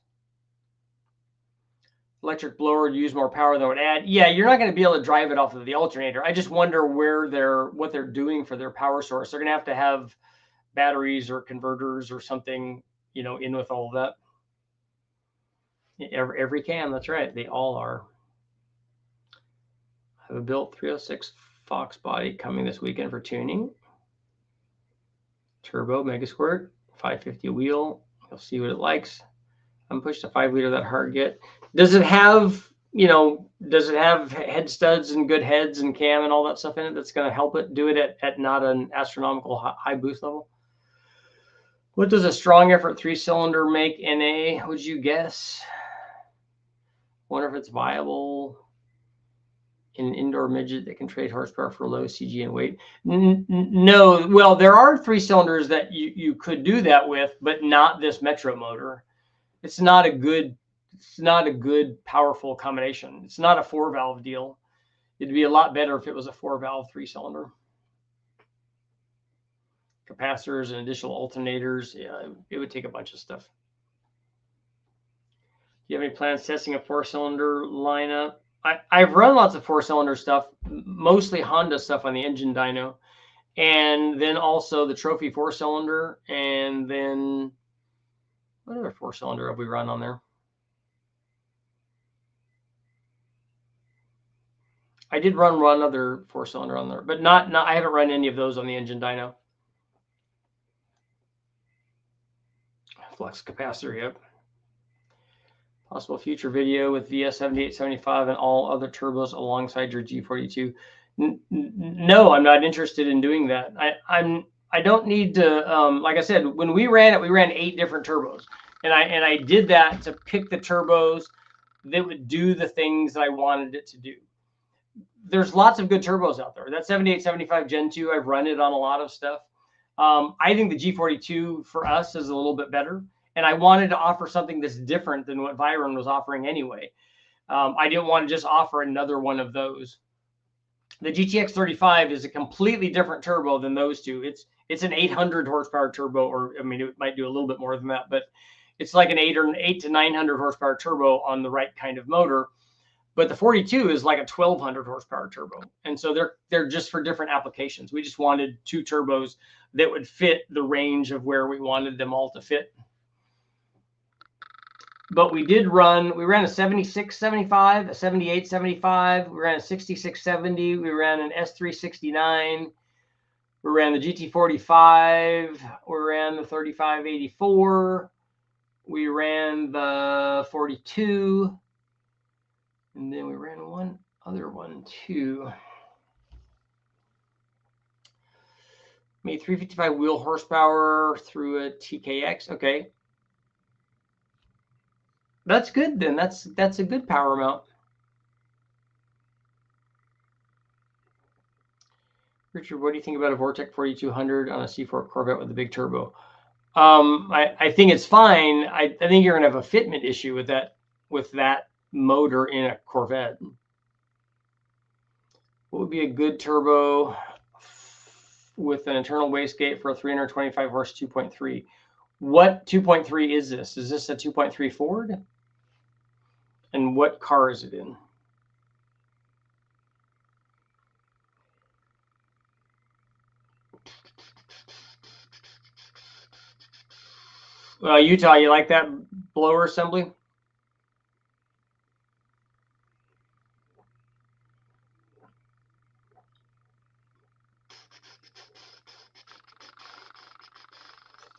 Electric blower would use more power than it would add. Yeah, you're not going to be able to drive it off of the alternator. I just wonder what they're doing for their power source. They're going to have batteries or converters or something, you know, in with all of that. Every cam, that's right. They all are. I have a built 306 Fox body coming this weekend for tuning. Turbo Mega Squirt, 550 wheel. You'll see what it likes. I'm pushed a 5 liter that hard get. Does it have, you know, does it have head studs and good heads and cam and all that stuff in it that's going to help it do it at not an astronomical high boost level? What does a strong effort 3-cylinder make NA? Would you guess? Wonder if it's viable in an indoor midget that can trade horsepower for low CG and weight. No, well, there are 3-cylinders that you could do that with, but not this Metro motor. It's not a good powerful combination. It's not a 4-valve deal. It'd be a lot better if it was a 4-valve 3-cylinder. Capacitors and additional alternators. Yeah, it would take a bunch of stuff. Do you have any plans testing a 4-cylinder lineup? I've run lots of 4-cylinder stuff, mostly Honda stuff on the engine dyno, and then also the trophy 4-cylinder, and then what other 4-cylinder have we run on there? I did run one other 4-cylinder on there, but not I haven't run any of those on the engine dyno. Flux capacitor, yep. Possible future video with VS7875 and all other turbos alongside your G42. No, I'm not interested in doing that. I don't need to. Like I said, when we ran it, we ran 8 different turbos, and I did that to pick the turbos that would do the things that I wanted it to do. There's lots of good turbos out there. That 7875 Gen 2, I've run it on a lot of stuff. I think the G42 for us is a little bit better. And I wanted to offer something that's different than what Viron was offering anyway. I didn't want to just offer another one of those. The GTX 35 is a completely different turbo than those two. It's an 800 horsepower turbo, or I mean, it might do a little bit more than that, but it's like an 8 to 900 horsepower turbo on the right kind of motor. But the 42 is like a 1200 horsepower turbo. And so they're just for different applications. We just wanted two turbos that would fit the range of where we wanted them all to fit. But we ran a 7675, a 7875, we ran a 6670, we ran an S369, we ran the GT45, we ran the 3584, we ran the 42, and then we ran one other one too. Made 355 wheel horsepower through a TKX. Okay. That's good then. That's a good power amount. Richard, what do you think about a VORTECH 4200 on a C4 Corvette with a big turbo? I think it's fine. I think you're gonna have a fitment issue with that motor in a Corvette. What would be a good turbo with an internal wastegate for a 325 horse 2.3? What 2.3 is this? Is this a 2.3 Ford? And what car is it in? Utah, you like that blower assembly?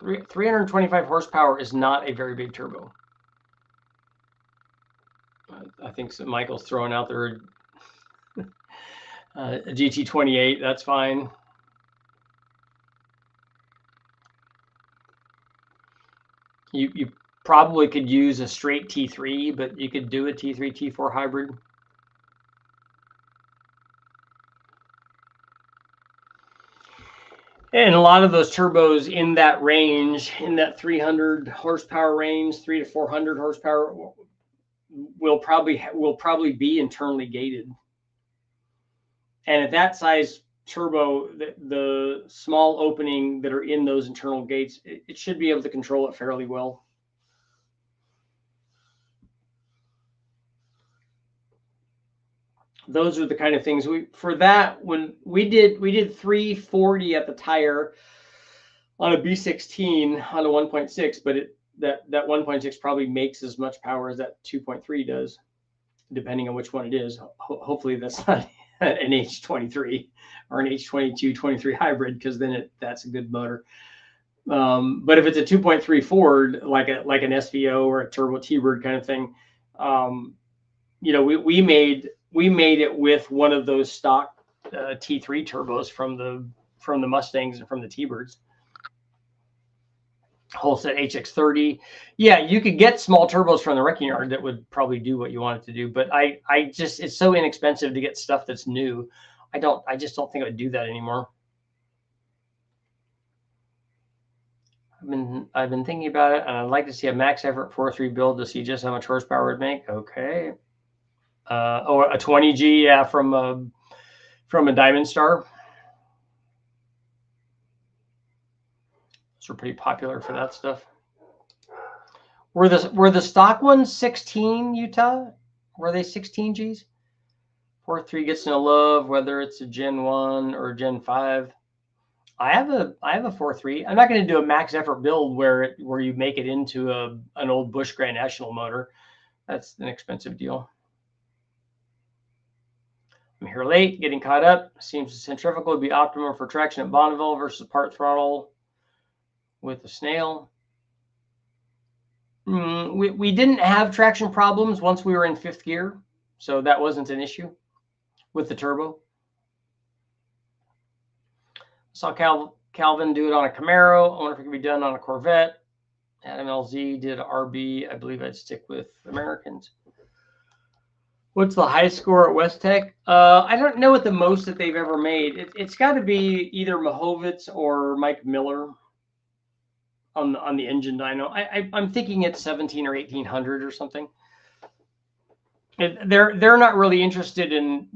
Three 325 horsepower is not a very big turbo. I think Michael's throwing out there a GT28. That's fine. You probably could use a straight T3, but you could do a T3, T4 hybrid. And a lot of those turbos in that range, in that 300 horsepower range, 300 to 400 horsepower, will probably be internally gated. And at that size turbo, the small opening that are in those internal gates, it should be able to control it fairly well. Those are the kind of things when we did 340 at the tire on a B16 on a 1.6, but that 1.6 probably makes as much power as that 2.3 does, depending on which one it is. Hopefully that's not an H23 or an H22 23 hybrid, because then that's a good motor. But if it's a 2.3 Ford, like an SVO or a turbo T-Bird kind of thing, we made it with one of those stock T3 turbos from the Mustangs and from the T-Birds. Whole set HX30. Yeah, you could get small turbos from the wrecking yard that would probably do what you want it to do, but it's so inexpensive to get stuff that's new. I just don't think I would do that anymore. I've been thinking about it, and I'd like to see a max effort 4.3 build to see just how much horsepower it would make. Okay. Or a 20G, yeah, from a Diamond Star. Those are pretty popular for that stuff. Were the stock ones 16, Utah? Were they 16 Gs? 4.3 gets no love, whether it's a Gen 1 or a Gen 5. I have a 4.3. I'm not going to do a max effort build where you make it into an old Bush Grand National motor. That's an expensive deal. I'm here late, getting caught up. Seems the centrifugal would be optimal for traction at Bonneville versus part throttle with the Snail. We didn't have traction problems once we were in 5th gear, so that wasn't an issue with the turbo. Saw Calvin do it on a Camaro. I wonder if it could be done on a Corvette. Adam LZ did RB. I believe I'd stick with Americans. What's the high score at VORTECH? I don't know what the most that they've ever made. It's got to be either Mahovitz or Mike Miller on the engine dyno. I'm thinking it's 17 or 1800 or something. They're not really interested in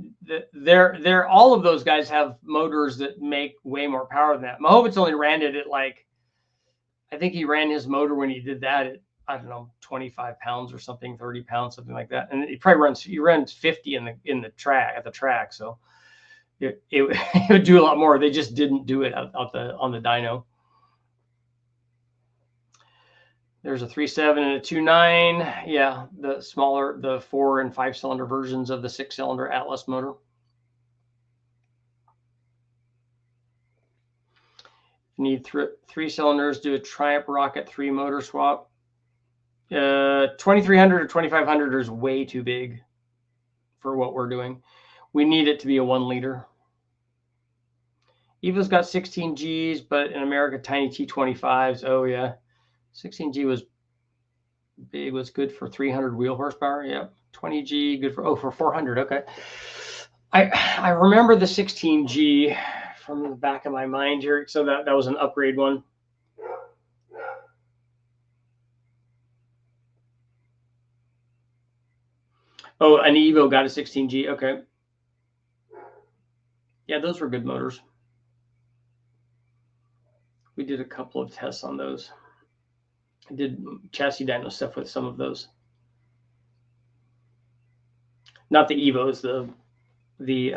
they're all of those guys have motors that make way more power than that. Mahovitz only ran it at like, I think he ran his motor when he did that at, I don't know, 25 pounds or something, 30 pounds, something like that. And he probably runs 50 in the track. So it would do a lot more. They just didn't do it on the dyno. There's a 3.7 and a 2.9. Yeah, the smaller, the 4 and 5 cylinder versions of the 6-cylinder Atlas motor. If you need 3 cylinders, do a Triumph Rocket 3 motor swap. 2300 or 2500 is way too big for what we're doing. We need it to be a 1 liter. Evo's got 16 Gs, but in America, tiny T25s. Oh yeah, 16G was big, was good for 300 wheel horsepower. Yeah, 20G good for 400. Okay, I remember the 16G from the back of my mind here. So that was an upgrade one. Oh, an Evo got a 16G. Okay. Yeah, those were good motors. We did a couple of tests on those. I did chassis dyno stuff with some of those. Not the Evos, the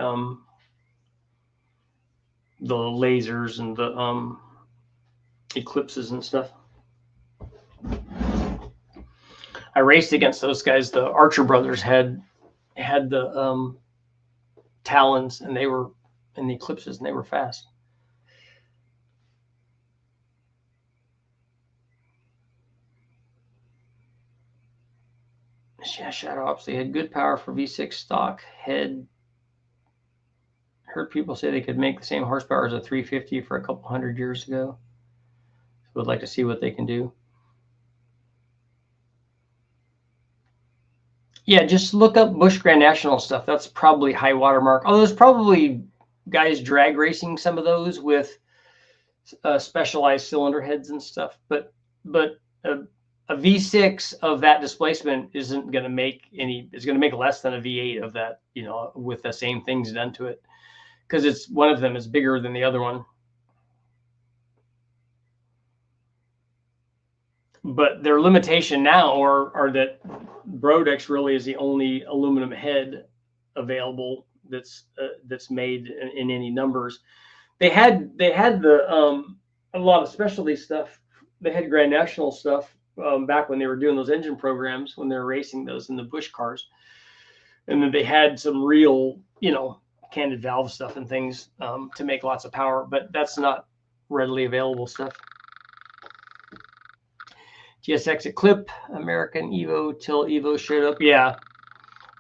lasers and the Eclipses and stuff. I raced against those guys. The Archer brothers had the Talons, and they were in the Eclipses, and they were fast. Yeah, Shadow Ops. They had good power for V6 stock head. Heard people say they could make the same horsepower as a 350 for a couple 100 years ago. So would like to see what they can do. Yeah, just look up Busch Grand National stuff. That's probably high watermark. Although there's probably guys drag racing some of those with specialized cylinder heads and stuff. But a V6 of that displacement isn't going to make any. It's going to make less than a V8 of that. You know, with the same things done to it, because it's one of them is bigger than the other one. But their limitation now are that VORTECH really is the only aluminum head available that's made in any numbers. They had the a lot of specialty stuff. They had Grand National stuff back when they were doing those engine programs, when they were racing those in the Busch cars, and then they had some real, you know, candid valve stuff and things to make lots of power. But that's not readily available stuff. GSX Eclipse, American Evo till Evo showed up. Yeah,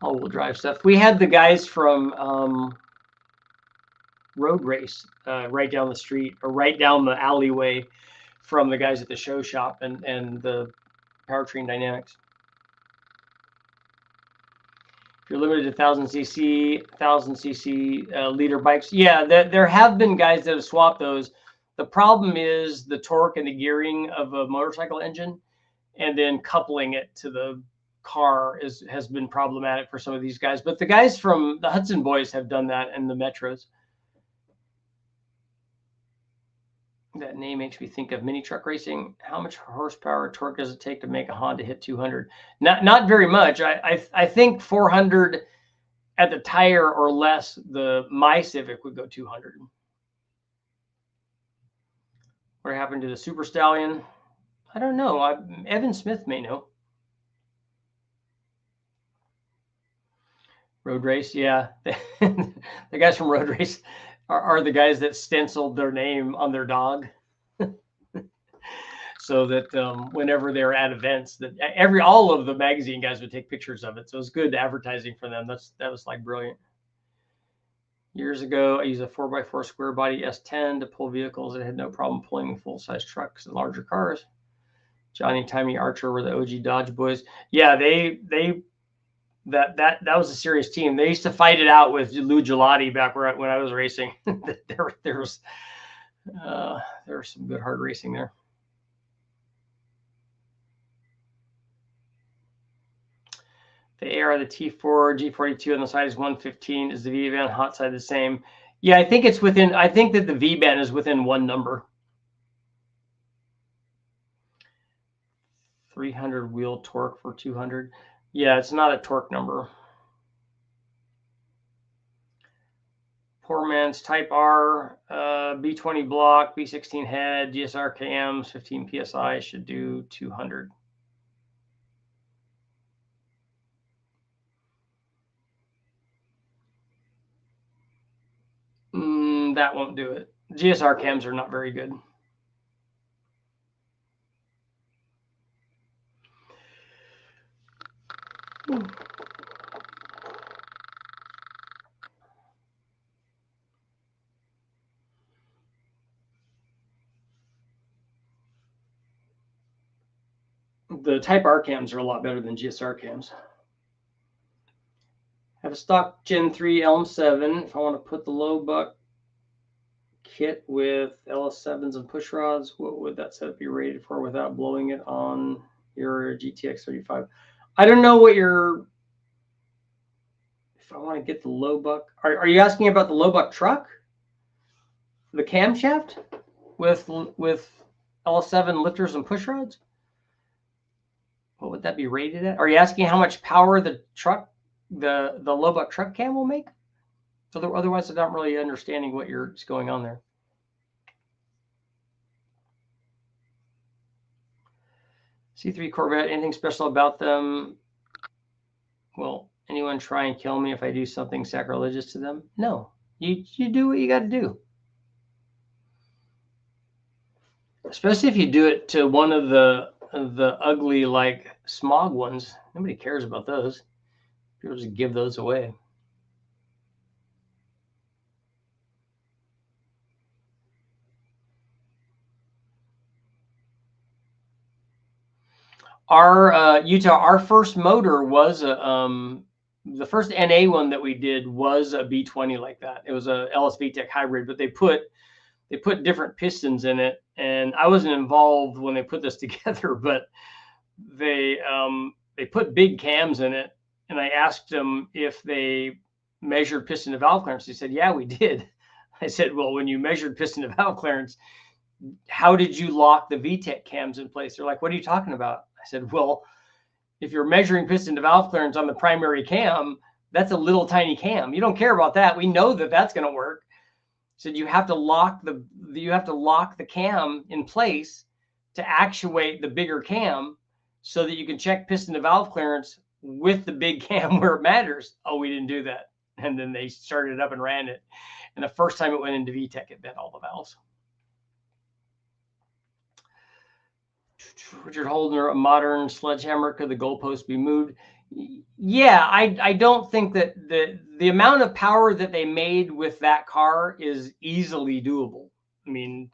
all-wheel drive stuff. We had the guys from Road Race right down the street, or right down the alleyway from the guys at the show shop and the Powertrain Dynamics. If you're limited to 1000cc liter bikes, yeah, there have been guys that have swapped those. The problem is the torque and the gearing of a motorcycle engine, and then coupling it to the car has been problematic for some of these guys. But the guys from the Hudson Boys have done that in the Metros. That name makes me think of mini truck racing. How much horsepower or torque does it take to make a Honda hit 200? Not very much. I think 400 at the tire or less. My Civic would go 200. What happened to the Super Stallion? I don't know. Evan Smith may know. Road Race, yeah. The guys from Road Race are the guys that stenciled their name on their dog, so that whenever they're at events, that all of the magazine guys would take pictures of it. So it was good advertising for them. That was like brilliant. Years ago, I used a 4x4 square body S10 to pull vehicles that had no problem pulling full-size trucks and larger cars. Johnny, Timmy, Archer were the OG Dodge boys. Yeah, they that was a serious team. They used to fight it out with Lou Gelati back when I was racing. there was some good hard racing there. The AR, the T4, G42 on the side is 115. Is the V band hot side the same? Yeah, I think it's within. I think that the V band is within one number. 300 wheel torque for 200. Yeah, it's not a torque number. Poor man's Type R, B20 block, B16 head, GSR cams, 15 PSI should do 200. That won't do it. GSR cams are not very good. The Type R cams are a lot better than GSR cams. I have a stock Gen 3 Elm 7. If I want to put the low buck kit with LS7s and push rods, what would that setup be rated for without blowing it on your GTX 35? I don't know what your, if I want to get the low buck, are you asking about the low buck truck? The camshaft with LS7 lifters and push rods? What would that be rated at? Are you asking how much power the truck, the low buck truck cam will make? So otherwise, I'm not really understanding what's going on there. C3 Corvette, anything special about them? Will anyone try and kill me if I do something sacrilegious to them? No, you do what you got to do. Especially if you do it to one of the ugly like smog ones. Nobody cares about those. People just give those away. Our Utah, our first motor was the first NA one that we did was a B20 like that. It was a LS VTEC hybrid, but they put different pistons in it, and I wasn't involved when they put this together, but they put big cams in it, and I asked them if they measured piston to valve clearance. They said, yeah, we did. I said, well, when you measured piston to valve clearance, how did you lock the VTEC cams in place? They're like, what are you talking about? I said, well, if you're measuring piston to valve clearance on the primary cam, that's a little tiny cam. You don't care about that. We know that that's going to work. So you have to lock the cam in place to actuate the bigger cam so that you can check piston to valve clearance with the big cam where it matters. Oh, we didn't do that. And then they started up and ran it. And the first time it went into VTEC, it bent all the valves. Richard Holdner, a modern sledgehammer, could the goalpost be moved? Yeah, I don't think that the amount of power that they made with that car is easily doable. I mean,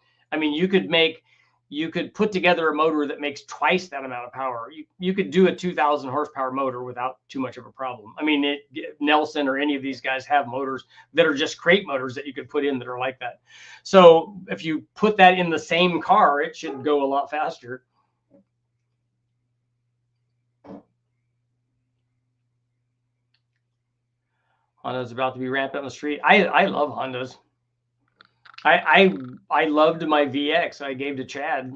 you could put together a motor that makes twice that amount of power. You could do a 2,000 horsepower motor without too much of a problem. I mean, Nelson or any of these guys have motors that are just crate motors that you could put in that are like that. So if you put that in the same car, it should go a lot faster. Honda's about to be ramped on the street. I love Hondas. I loved my VX. I gave to Chad.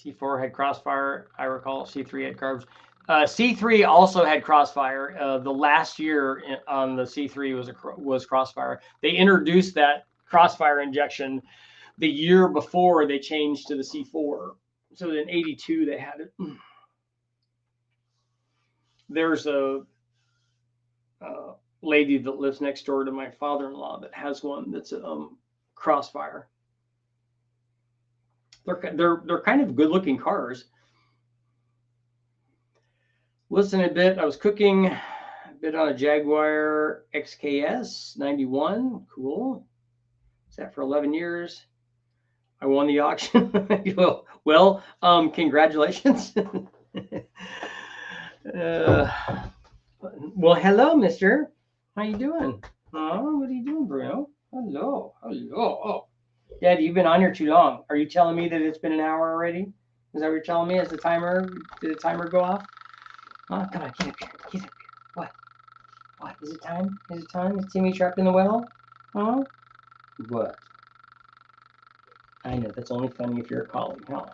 C4 had Crossfire. I recall C3 had carbs. C3 also had Crossfire. The last year on the C3 was Crossfire. They introduced that Crossfire injection the year before they changed to the C4. So in '82 they had it. There's a lady that lives next door to my father-in-law that has one that's a Crossfire. They're kind of good-looking cars. Listen a bit. I was cooking a bit on a Jaguar XKS 91. Cool. Sat for 11 years. I won the auction. Well, congratulations. Well, hello, mister. How you doing? Oh, what are you doing, Bruno? Hello. Oh, Daddy, you've been on here too long. Are you telling me that it's been an hour already? Is that what you're telling me? Did the timer go off? Oh, come on, get up here. Get up here. What? Is it time? Is Timmy trapped in the well? Huh? What? I know, that's only funny if you're a collie, huh?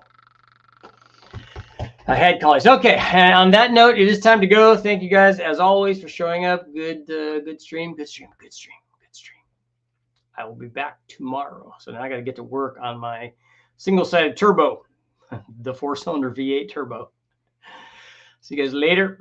I had collies. Okay, and on that note, it is time to go. Thank you guys, as always, for showing up. Good stream. I will be back tomorrow. So now I got to get to work on my single-sided turbo, the 4-cylinder V8 turbo. See you guys later.